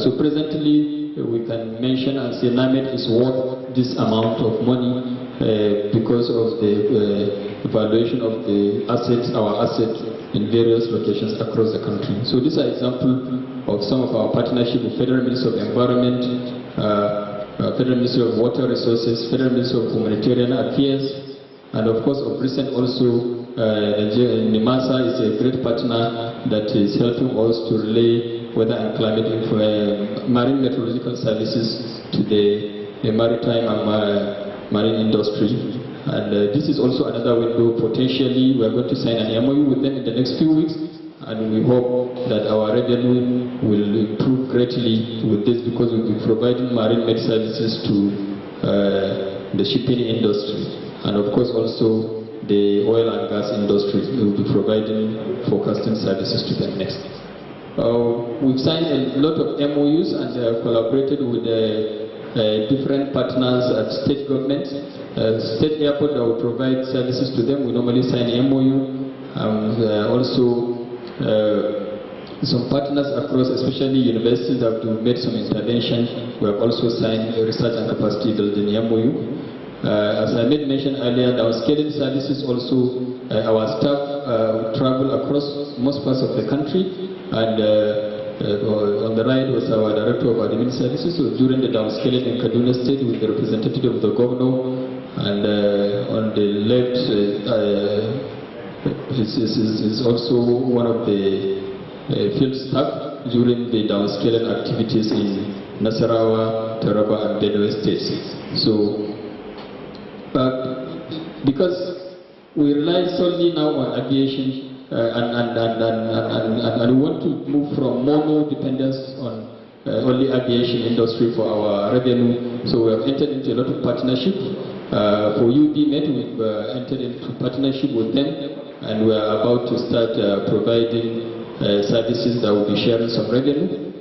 So presently we can mention and say NAMED is worth this amount of money because of the valuation of the assets, our assets in various locations across the country. So these are examples of some of our partnership with Federal Ministry of Environment, Federal Ministry of Water Resources, Federal Ministry of Humanitarian Affairs, and of course of recent also NIMASA is a great partner that is helping us to relay weather and climate marine meteorological services to the maritime and marine industry. And this is also another window. Potentially we are going to sign an MOU with them in the next few weeks, and we hope that our revenue will improve greatly with this, because we'll be providing marine med services to the shipping industry, and of course also the oil and gas industry. We'll be providing forecasting services to them next. We've signed a lot of MOUs and collaborated with different partners at state governments. State airport that will provide services to them, we normally sign MOU. Also some partners across, especially universities, that have made some intervention. We have also signed a research and capacity building MOU. As I made mention earlier, our scaling services also, our staff travel across most parts of the country, and on the right was our Director of Admin Services. So during the downscaling in Kaduna State with the representative of the governor, and on the left is also one of the field staff during the downscaling activities in Nasarawa, Taraba, and Benue states. So, because we rely solely now on aviation, and we want to move from mono dependence on only aviation industry for our revenue, so we have entered into a lot of partnership. For UBMED, we've entered into partnership with them, and we are about to start providing services that will be sharing some revenue.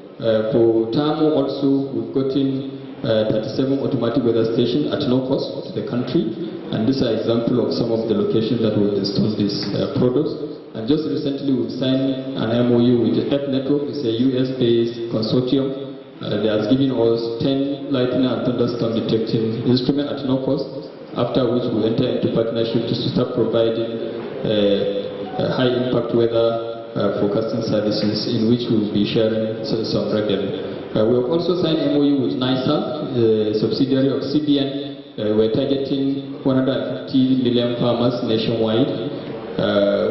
For TAMO also, we've gotten 37 automatic weather stations at no cost to the country, and these are examples of some of the locations that will install these products. And just recently we've signed an MOU with the F Network. It's a US-based consortium. They have given us 10 lightning and thunderstorm detecting instruments at no cost, after which we enter into partnership to start providing high impact weather forecasting services, in which we will be sharing some revenue. We have also signed MOU with NISA, a subsidiary of CBN. We're targeting 150 million farmers nationwide.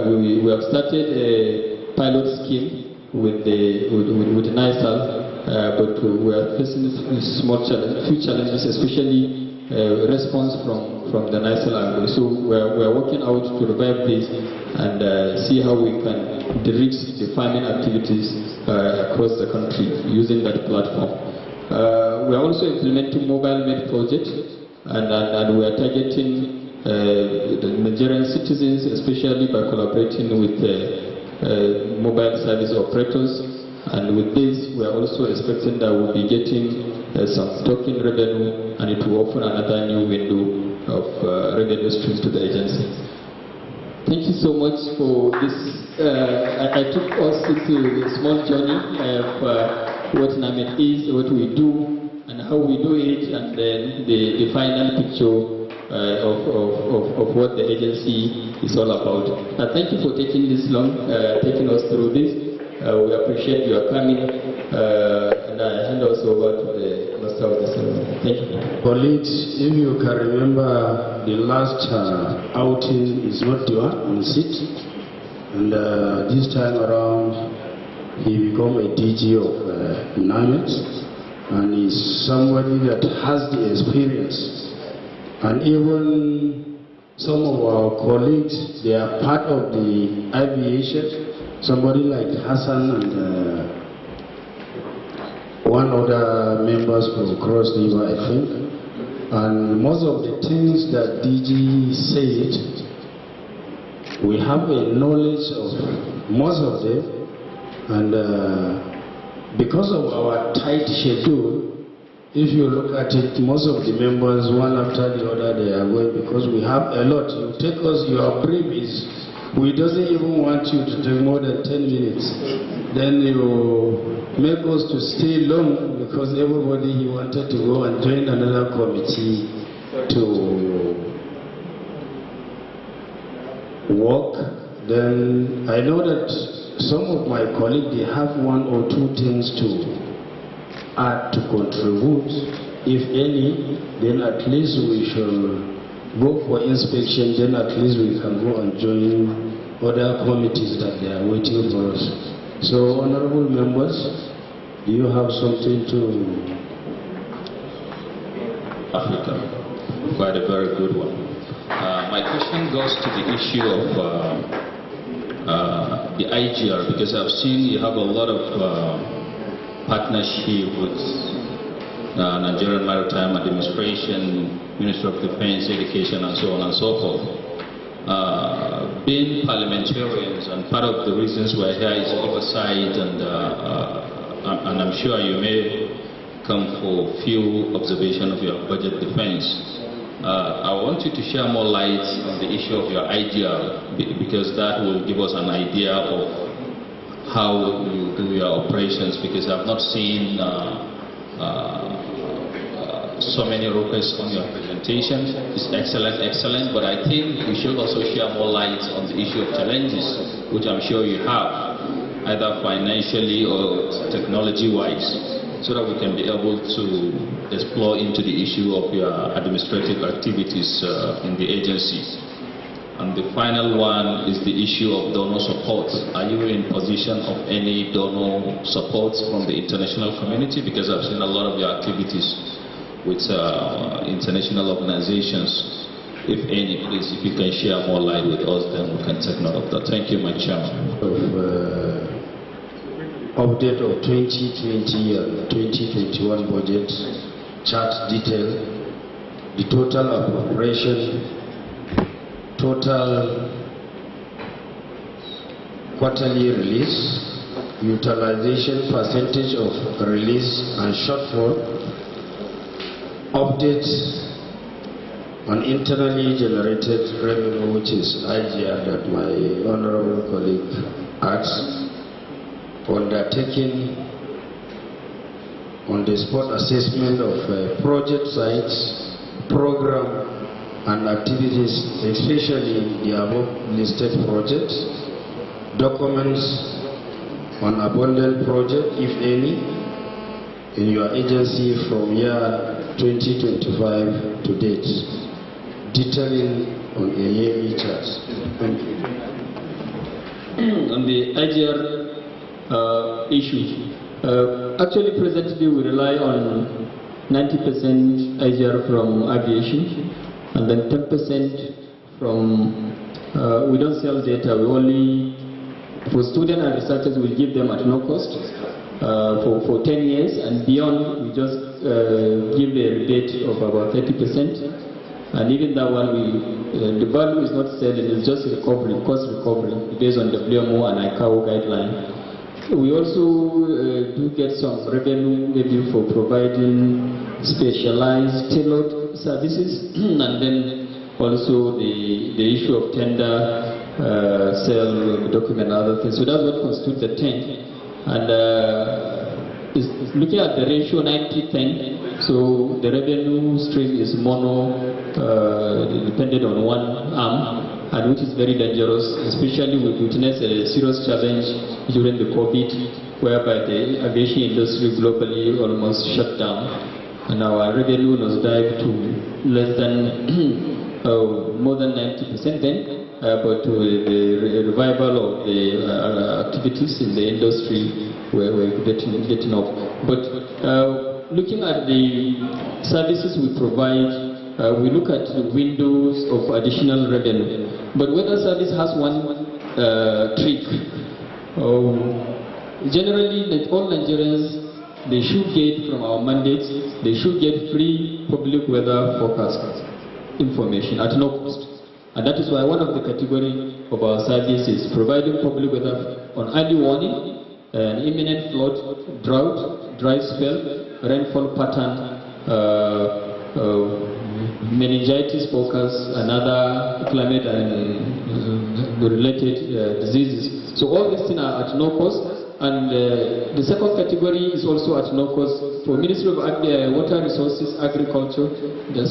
We have started a pilot scheme with NISA. But we are facing few challenges, especially response from the NISA angle. So we are working out to revive this and see how we can direct the farming activities across the country using that platform. We are also implementing mobile med project, and we are targeting the Nigerian citizens, especially by collaborating with mobile service operators. And with this, we are also expecting that we'll be getting some token revenue, and it will open another new window of revenue streams to the agency. Thank you so much for this. I took us into a small journey of what NAMED is, what we do, and how we do it, and then the final picture of what the agency is all about. Thank you for taking this long, taking us through this. We appreciate your coming, and I hand us over to the master of the ceremony. Thank you. Colleagues, if you can remember, the last outing is not the one on seat, and this time around he became a DG of NAMED, and is somebody that has the experience, and even some of our colleagues, they are part of the aviation. Somebody like Hassan and one other members from Cross River, I think. And most of the things that DG said, we have a knowledge of most of them. And because of our tight schedule, if you look at it, most of the members, one after the other, they are going because we have a lot. You take us, your brief is, we doesn't even want you to take more than 10 minutes. Then you make us to stay long because everybody he wanted to go and join another committee to work. Then I know that some of my colleagues, they have one or two things to add to contribute. If any, then at least we shall go for inspection, then at least we can go and join other committees that they are waiting for us. So, honorable members, do you have something to... Africa, quite a very good one. My question goes to the issue of the IGR, because I've seen you have a lot of partnership with Nigerian Maritime Administration, Ministry of Defense, Education, and so on and so forth. Being parliamentarians, and part of the reasons we're here is oversight, and I'm sure you may come for few observation of your budget defense. I want you to share more light on the issue of your IGR, because that will give us an idea of how you do your operations, because I've not seen so many requests on your presentation. It's excellent, but I think you should also share more light on the issue of challenges, which I'm sure you have, either financially or technology-wise, so that we can be able to explore into the issue of your administrative activities in the agency. And the final one is the issue of donor support. Are you in position of any donor support from the international community? Because I've seen a lot of your activities with international organizations. If any, please, if you can share more light with us, then we can take note of that. Thank you, my chairman. Update of 2020 and 2021 budget, chart detail, the total appropriation, total quarterly release, utilization percentage of release and shortfall, update on internally generated revenue, which is IGR that my honorable colleague asked, undertaking on the spot assessment of project sites, program and activities, especially in the above listed projects, documents on abundant project, if any, in your agency from year 2025 to date, detailing on a yearly chart. Thank you. On the IGR issue, actually presently we rely on 90% IGR from aviation, and then 10% from, we don't sell data, we only, for students and researchers, we give them at no cost for 10 years, and beyond we just give a rebate of about 30%, and even that one, the value is not selling, it's just recovery, cost recovery, based on WMO and ICAO guideline. We also do get some revenue maybe for providing specialized tailored services and then also the issue of tender, sale, document and other things. So that's what constitutes the 10. And looking at the ratio 90-10, so the revenue stream is mono, dependent on one arm, and which is very dangerous, especially we witnessed a serious challenge during the COVID, whereby the aviation industry globally almost shut down, and our revenue was dived to less than more than 90% then, but the revival of the activities in the industry were getting up. But looking at the services we provide, we look at the windows of additional revenue. But weather service has one trick. Generally, all Nigerians they should get from our mandates, they should get free public weather forecast information at no cost. And that is why one of the categories of our service is providing public weather on early warning, imminent flood, drought, dry spell, rainfall pattern, meningitis forecast, and other climate and related diseases. So all these things are at no cost. And the second category is also at no cost for Ministry of Water Resources, Agriculture.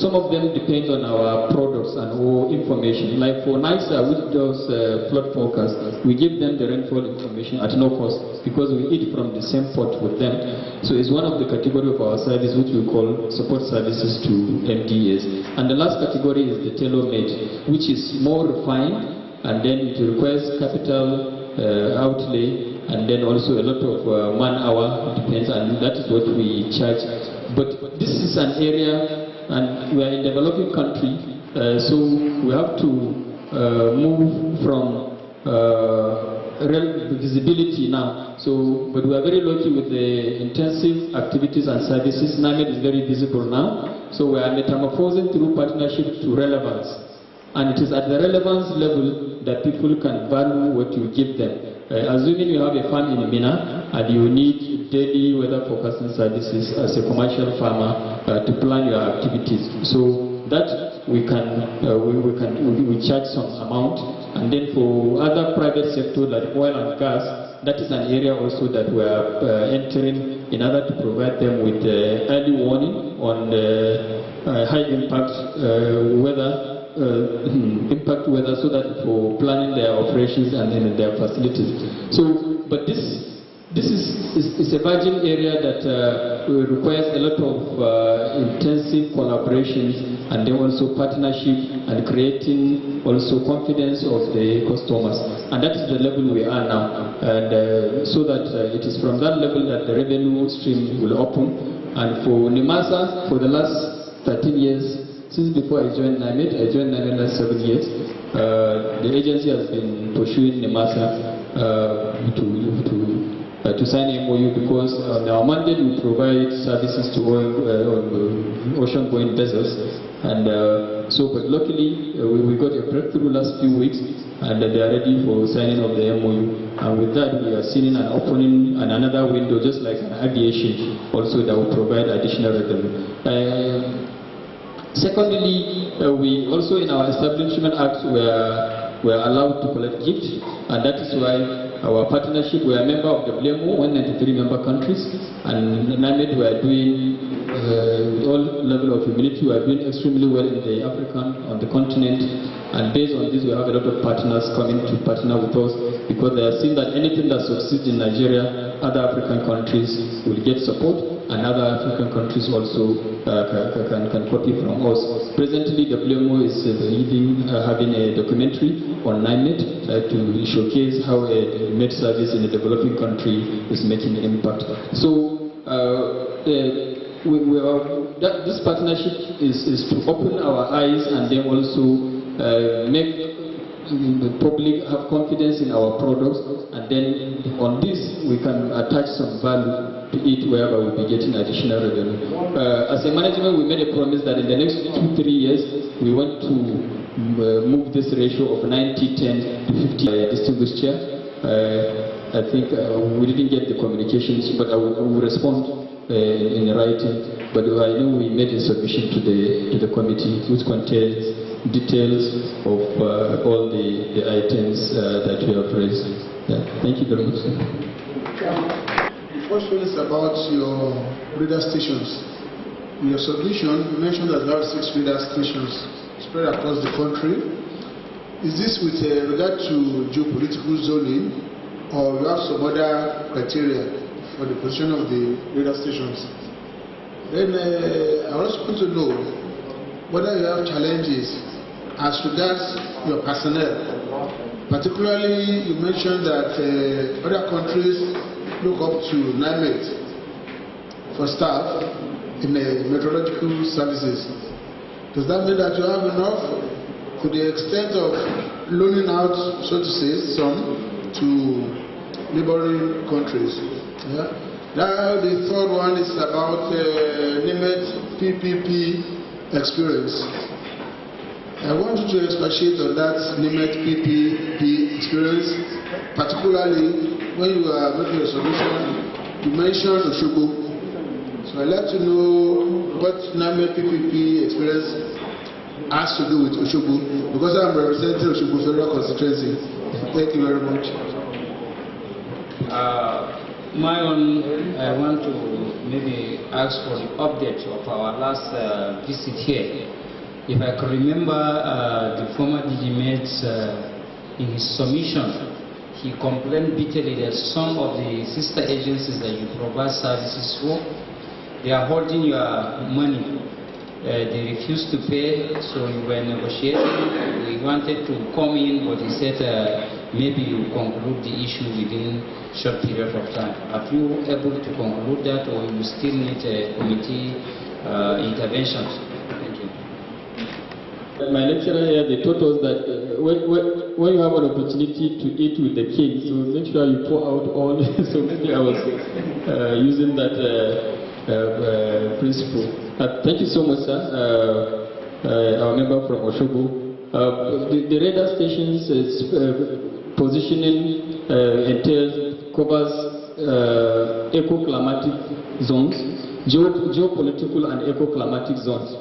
Some of them depend on our products and our information. Like for NISA, with those flood forecasts, we give them the rainfall information at no cost because we eat from the same pot with them. So it's one of the category of our service which we call support services to MDAs. And the last category is the tailor-made, which is more refined, and then it requires capital outlay, and then also a lot of man-hour depends, and that is what we charge. But this is an area, and we are in a developing country, so we have to move from real visibility now. So, but we are very lucky with the intensive activities and services. NAMED is very visible now, so we are metamorphosing through partnership to relevance. And it is at the relevance level that people can value what you give them. Assuming you have a farm in Mina and you need daily weather forecasting services as a commercial farmer to plan your activities, so that we charge some amount. And then for other private sector like oil and gas, that is an area also that we are entering in order to provide them with early warning on high impact weather. Impact weather, so that for planning their operations and in their facilities. So, but this is a virgin area that requires a lot of intensive collaborations, and then also partnership and creating also confidence of the customers. And that is the level we are now. And so that it is from that level that the revenue stream will open. And for NIMASA, for the last 13 years, since before I joined NAMED last 7 years, the agency has been pursuing NIMASA to sign MOU, because on our mandate we provide services to ocean-going vessels. And but luckily we got a breakthrough last few weeks, and they are ready for signing of the MOU. And with that, we are seeing an opening and another window, just like Aviation, also that will provide additional revenue. Secondly, we also in our Establishment Act were allowed to collect gifts, and that is why our partnership, we are a member of the WMO, 193 member countries, and NAMED we are doing, with all level of humility, we are doing extremely well in the on the continent, and based on this we have a lot of partners coming to partner with us, because they have seen that anything that succeeds in Nigeria, other African countries will get support, and other African countries also can copy from us. Presently, WMO is having a documentary on NIMED to showcase how a med service in a developing country is making an impact. So, this partnership is to open our eyes, and then also make the public have confidence in our products, and then on this we can attach some value to it, wherever we'll be getting additional revenue. As a management, we made a promise that in the next 2-3 years we want to move this ratio of 90-10 to 50. Distinguished Chair, I think we didn't get the communications, but I will respond in writing. But I know we made a submission to the committee, which contains details of all the items that we have raised. Yeah. Thank you very much. The first one is about your radar stations. In your submission, you mentioned that you have 6 radar stations spread across the country. Is this with regard to geopolitical zoning, or you have some other criteria for the position of the radar stations? Then I also want to know whether you have challenges as regards your personnel. Particularly, you mentioned that other countries look up to NIMED for staff in meteorological services. Does that mean that you have enough to the extent of loaning out, so to say, some to neighboring countries? Yeah? Now the third one is about NCAT PPP experience. I want you to expatiate on that NCAT PPP experience, particularly when you are making a solution. You mentioned Oshogo. So I'd like to know what NCAT PPP experience has to do with Oshogo, because I'm representing Oshogo Federal Constituency. Thank you very much. My own, I want to maybe ask for the update of our last visit here. If I can remember, the former DGMate, in his submission, he complained bitterly that some of the sister agencies that you provide services for, they are holding your money. They refused to pay, so we were negotiating. We wanted to come in, but he said maybe you conclude the issue within short period of time. Are you able to conclude that, or you still need a committee intervention? Thank you. My lecturer here, they taught us that when you have an opportunity to eat with the king, so make sure you pour out all. So maybe I was using that principle. Thank you so much, sir. Our member from Oshogo. The radar stations positioning covers eco-climatic zones, geopolitical and eco-climatic zones.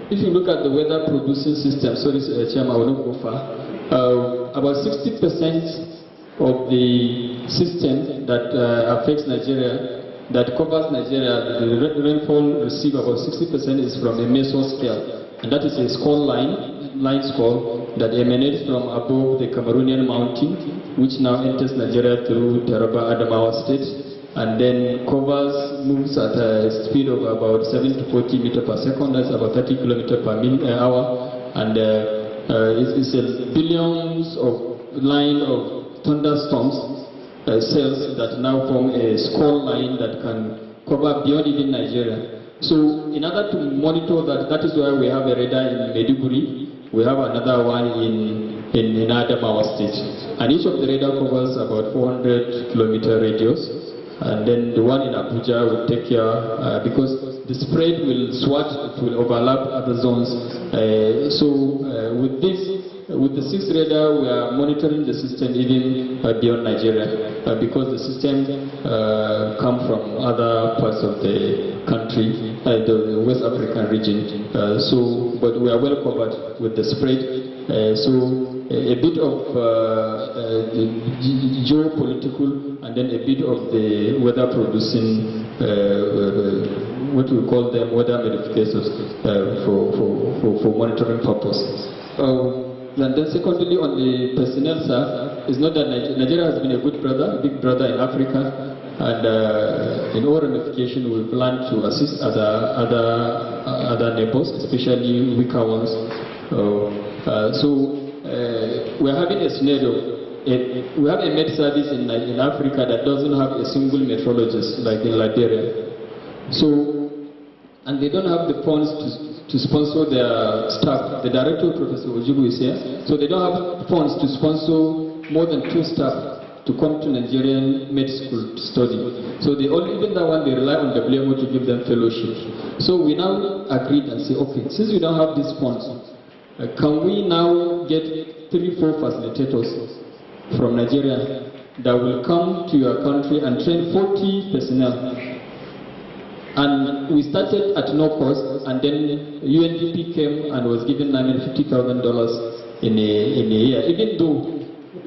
If you look at the weather producing system, sorry, Chairman, I will not go far. About 60% of the system that affects Nigeria, that covers Nigeria, the rainfall received about 60% is from a mesoscale, and that is a skull line skull that emanates from above the Cameroonian mountain, which now enters Nigeria through Taraba, Adamawa state, and then moves at a speed of about 7 to 40 meters per second. That's about 30 kilometers per hour, and it's a billions of line of thunderstorms cells that now form a skull line that can cover beyond even Nigeria. So in order to monitor that is why we have a radar in Maiduguri, we have another one in Adamawa state, and each of the radar covers about 400 kilometer radius, and then the one in Abuja will take care because the spread will swat, it will overlap other zones. With the 6th radar, we are monitoring the system even beyond Nigeria because the system come from other parts of the country, the West African region. But we are well covered with the spread. A bit of the geopolitical, and then a bit of the weather producing, what we call them, weather modifications for monitoring purposes. And then secondly, on the personnel side, it's not that Nigeria has been a good brother, a big brother in Africa, and in all ramifications we plan to assist other neighbors, especially weaker ones. We're having a scenario. We have a med service in Africa that doesn't have a single meteorologist like in Liberia. And they don't have the funds to sponsor their staff. The director, Professor Ojubu, is here. So they don't have funds to sponsor more than 2 staff to come to Nigerian med school to study. So even that one, they rely on WMO to give them fellowship. So we now agreed and say, okay, since we don't have these funds, can we now get 3-4 facilitators from Nigeria that will come to your country and train 40 personnel? And we started at no cost, and then UNDP came and was given $950,000 in a year. Even though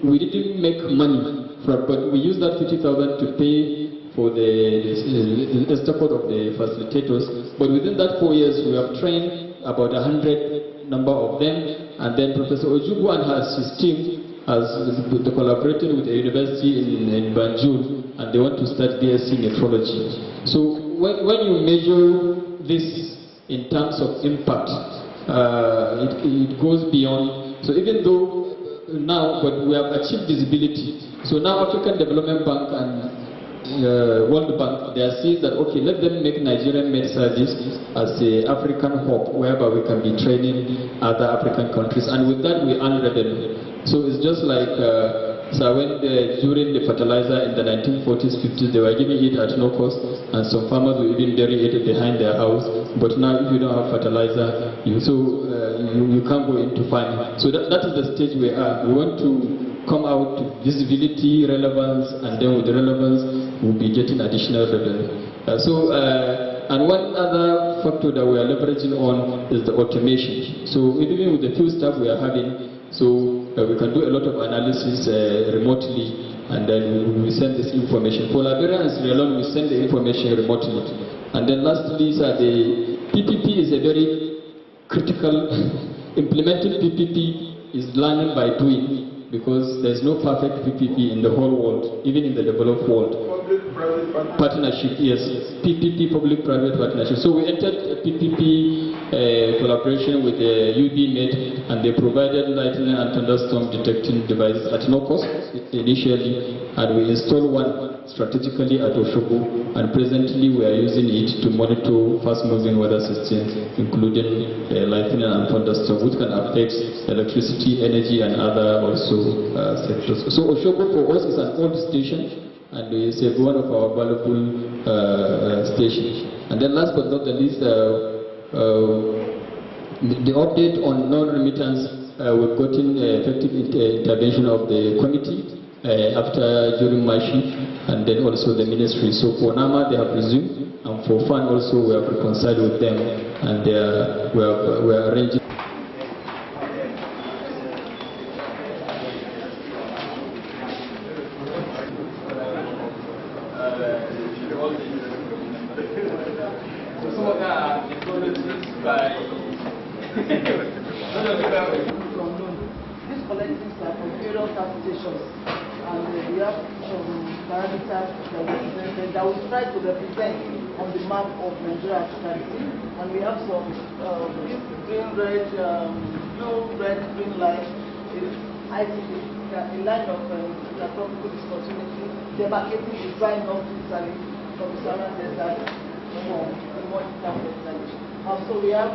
we didn't make money, but we used that $50,000 to pay for the support of the facilitators. But within that 4 years, we have trained about 100 number of them, and then Professor Ojubu and his team has collaborated with a university in Banjul, and they want to start BSc metrology. So when you measure this in terms of impact, it goes beyond. So even though now, but we have achieved visibility. So now African Development Bank and World Bank, they are seeing that, okay, let them make Nigerian med service as an African hub whereby we can be training other African countries, and with that we earn revenue. So it's just like So when during the fertilizer in the 1940s, 50s, they were giving it at no cost, and some farmers were even burying it behind their house. But now, if you don't have fertilizer, you can't go into farming. So that is the stage we are. We want to come out to visibility, relevance, and then with the relevance, we'll be getting additional revenue. And one other factor that we are leveraging on is the automation. So even with the few staff we are having, we can do a lot of analysis remotely, and then we send this information. For Liberia and Sierra Leone, we send the information remotely. And then lastly, the PPP is a very critical. Implementing PPP is learning by doing, because there's no perfect PPP in the whole world, even in the developed world. Public-private partnership, yes. PPP, public-private partnership. So we entered a PPP collaboration with the UBMed, and they provided lightning and thunderstorm detecting devices at no cost initially, and we installed one strategically at Oshobo, and presently we are using it to monitor fast-moving weather systems, including lightning and thunderstorm, which can affect electricity, energy, and other also sectors. So Oshobo for us is an old station, and it's one of our valuable stations. And then last but not the least, the update on non-remittance, we've gotten effective intervention of the committee during my shift, and then also the ministry. So for NAMA, they have resumed, and for FAN also, we have reconciled with them, and we are arranging. These collections are from various applications, and we have some parameters that we try to represent on the map of Nigeria society. And we have some green, red, blue, red, green line. ICT, a line of tropical discontinuity, demarcating the dry north Italy from the Sahara Desert more internationally. So we have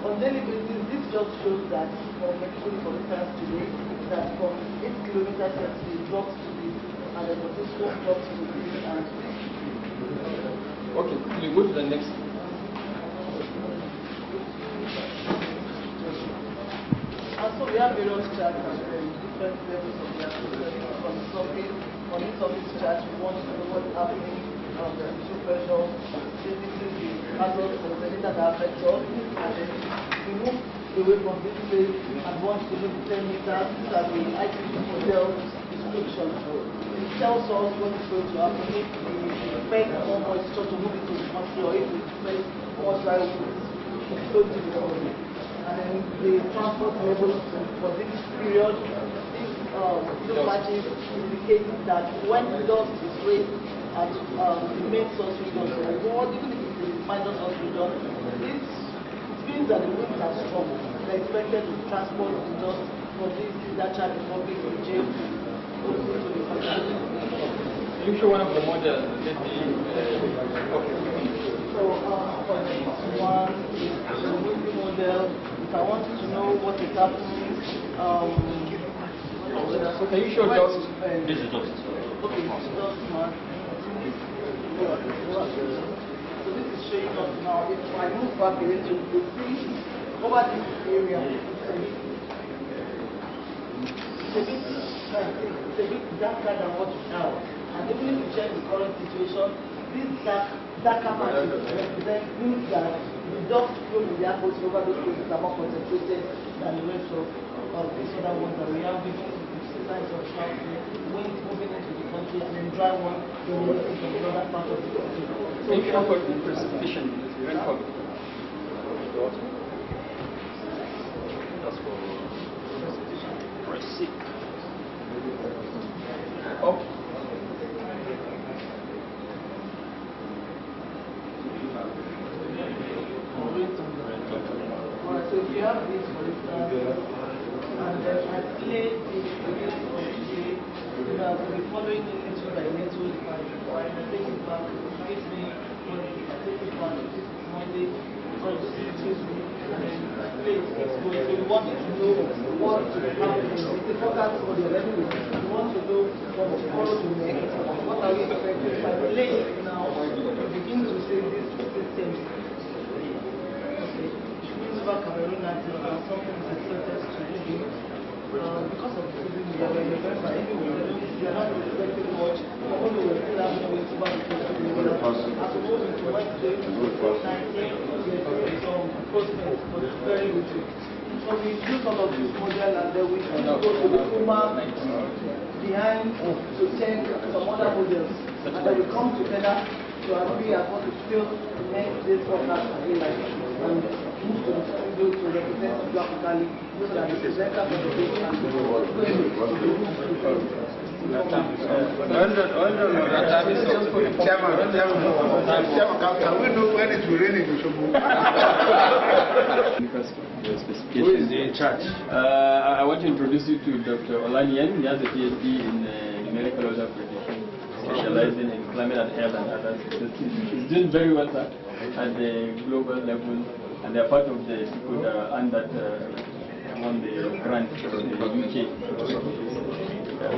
on daily basis. This just shows that for instance today, that from 8 kilometers it drops to this, and then the school drops to this, and okay, quickly go to the next. And so we have various charts and different levels of the activity from the surface. On this surface chart, we want to know what's happening on the issue pressure, basically the hazards and the data that affect us, and then we move away from this place and want to look 10 meters. These are the ICT model description. It tells us what is going to happen if we expect more moisture to move into the country, or if we expect more dry winds to flow to the country. And then the transport levels for this period, these matches indicate that when the dust is raised at the main source region, so or even if it is minor source region, this means that the winds are strong. They're expected to transport the dust for this Dachar Republic region also to the country. You show one of the models. Let me. Okay. So for this one, the windy model. If I want to know what is happening, so can you show dust? This is dust. Okay, this is dust now. So this is showing us now. If I move back a little, you see over this area, it's a bit darker than what you have. And even if you check the current situation, this darker patches represent means that the dust flow in the atmosphere over those places are more concentrated than the rest of these other ones that we have. Signs of wind moving into the country, and then dry one emanating from the other part of the country. So if you have the precipitation, rainfall. That's for precipitation. Precipitation. Oh. Alright, so if you have this, for instance, and then I play the previous of the day, we'll be following it little by little. I take it back, it gives me Monday, I take it back, this is Monday, so this is Tuesday, and then I play it, it's going. So we want to know what happened. be already with it. We want to know from tomorrow to next, what are we expecting by the late now to begin to say these systems. About Cameroon and something is expected to do because of the season we are in November. Anyway, we are not expecting much. Although we still have no way to buy the as opposed to Wednesday, 19, we are some prospects, but it's very little. So we do some of this model and then we go to the Kuma behind to change some other models. And then we come together to agree at what we still make this forecast and move to the studio to represent geographically so that the presenter for the day can Can we know when it will rain in Oshobo? Who is in charge? I want to introduce you to Dr. Olaniyan. He has a PhD in numerical order prediction, specializing in climate and health and others. He's doing very well, sir, at the global level, and they are part of the people that are under on the grant from the UK.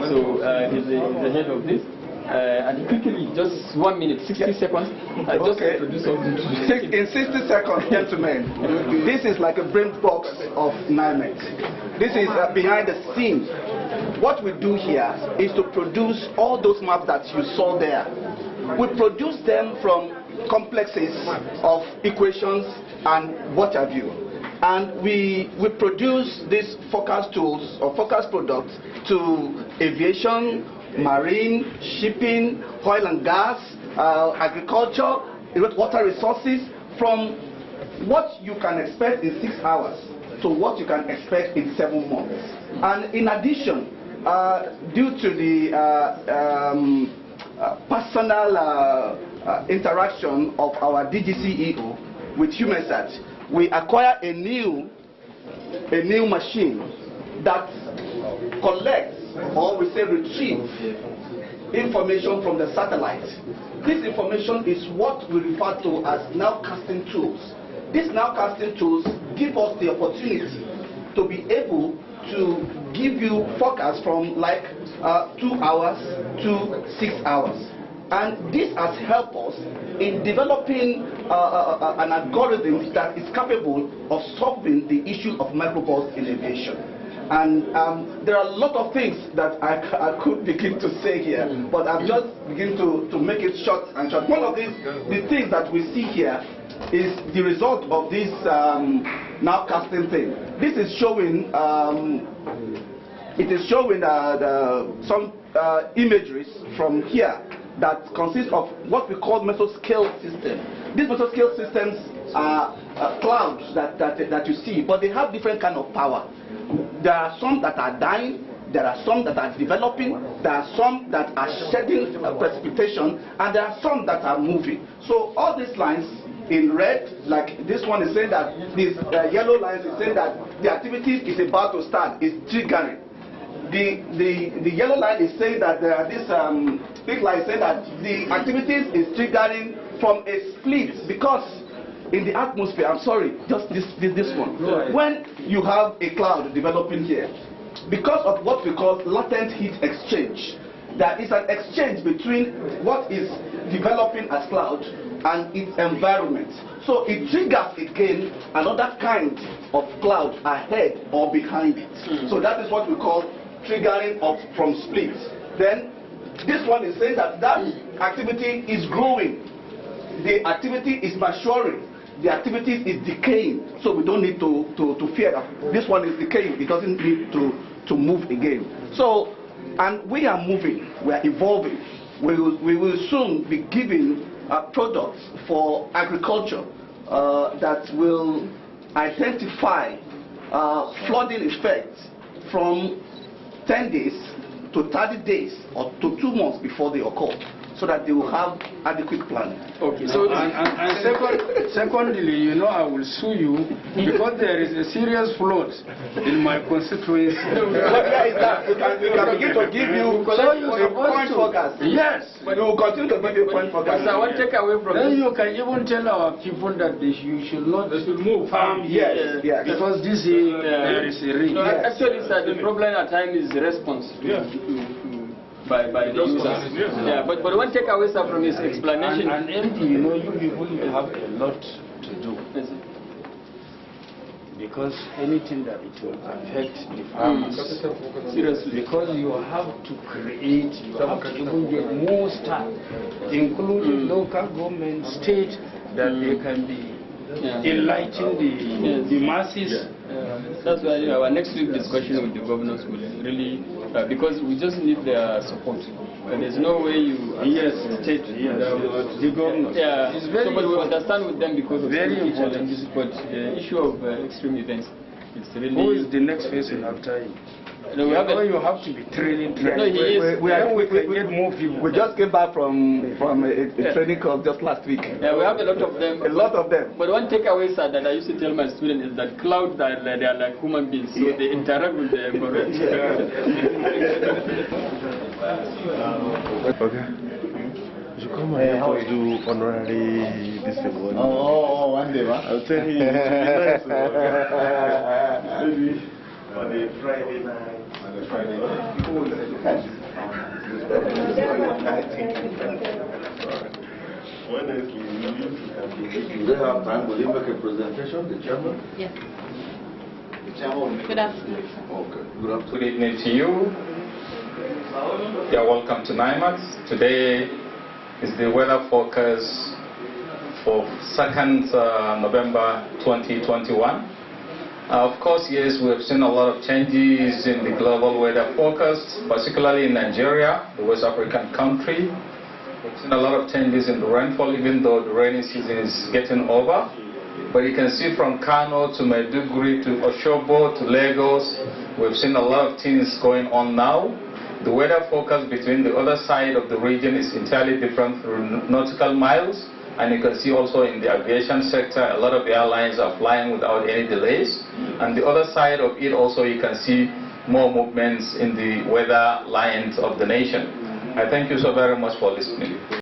So he's the head of this. And quickly, just 1 minute, 60 seconds. Just introduce something. In 60 seconds, gentlemen, this is like a brain box of NIMET. This is behind the scenes. What we do here is to produce all those maps that you saw there. We produce them from complexes of equations and what have you. And we produce these forecast tools or forecast products to aviation, marine, shipping, oil and gas, agriculture, water resources, from what you can expect in 6 hours to what you can expect in 7 months. And in addition, due to the personal interaction of our DG CEO with HumanSat, we acquire a new machine that collects, or we say retrieve, information from the satellite. This information is what we refer to as nowcasting tools. These nowcasting tools give us the opportunity to be able to give you forecasts from like 2 hours to 6 hours. And this has helped us in developing an algorithm that is capable of solving the issue of microburst in aviation. And there are a lot of things that I could begin to say here, but I've just begun to make it short and short. One of the things that we see here is the result of this nowcasting thing. This is showing, some imageries from here that consists of what we call mesoscale system. These mesoscale systems are clouds that you see, but they have different kind of power. There are some that are dying, there are some that are developing, there are some that are shedding precipitation, and there are some that are moving. So all these lines in red, like this one is saying that, these yellow lines is saying that the activity is about to start, is triggering. The yellow line is saying that there are this big line saying that the activities is triggering from a split, because in the atmosphere, I'm sorry, just this one. Right. When you have a cloud developing here, because of what we call latent heat exchange, there is an exchange between what is developing as cloud and its environment. So it triggers again another kind of cloud ahead or behind it. So that is what we call triggering of from splits. Then this one is saying that activity is growing, the activity is maturing, the activity is decaying, so we don't need to fear that this one is decaying, it doesn't need to move again. So, and we are moving, we are evolving. We will soon be giving products for agriculture that will identify flooding effects from 10 days to 30 days or to 2 months before they occur. so that they will have adequate planning. Okay, so secondly, you know, I will sue you because there is a serious flood in my constituency. Where is that? We can begin to give you a point focus. Yes. But we will continue to give you a point focus. I want to take away from then you can even tell our people that you should not move farm here. Yes. Because this is there is a ring. No, actually, sir, the problem at times is the response by the users. Yeah, but one takeaway, sir, from his explanation. And MD, you know, you people have a lot to do. Because anything that it will affect the farmers, seriously, because you have to create, you have to even get more staff, including local government, state, that they can be enlightening the masses. That's why our next week discussion with the governors will really, because we just need their support. And there's no way you state the governors. Yeah, so, but we understand with them because of very important. But the issue of extreme events, it's really. Who is the next person after him? No, we have you have to be training. No, he is. We can get more people. We just came back from a training course just last week. Yeah, we have a lot of them. A lot of them. But one takeaway, sir, that I used to tell my students is that clouds they are like human beings, so they interact with the environment. Okay. You should come and help us do honorary this award. One day, man. I'll tell you. It should be nice. Maybe on a Friday night. Do they have time? Will you make a presentation, the chairman? Yes. The chairman. Good afternoon. Okay. Good afternoon. Good evening to you. You're welcome to NIMAX. Today is the weather forecast for 2nd November 2021. Of course, yes, we have seen a lot of changes in the global weather forecast, particularly in Nigeria, the West African country. We've seen a lot of changes in the rainfall, even though the rainy season is getting over. But you can see from Kano to Maiduguri to Oshobo to Lagos, we've seen a lot of things going on now. The weather forecast between the other side of the region is entirely different through nautical miles. And you can see also in the aviation sector, a lot of airlines are flying without any delays. And the other side of it also, you can see more movements in the weather lines of the nation. I thank you so very much for listening.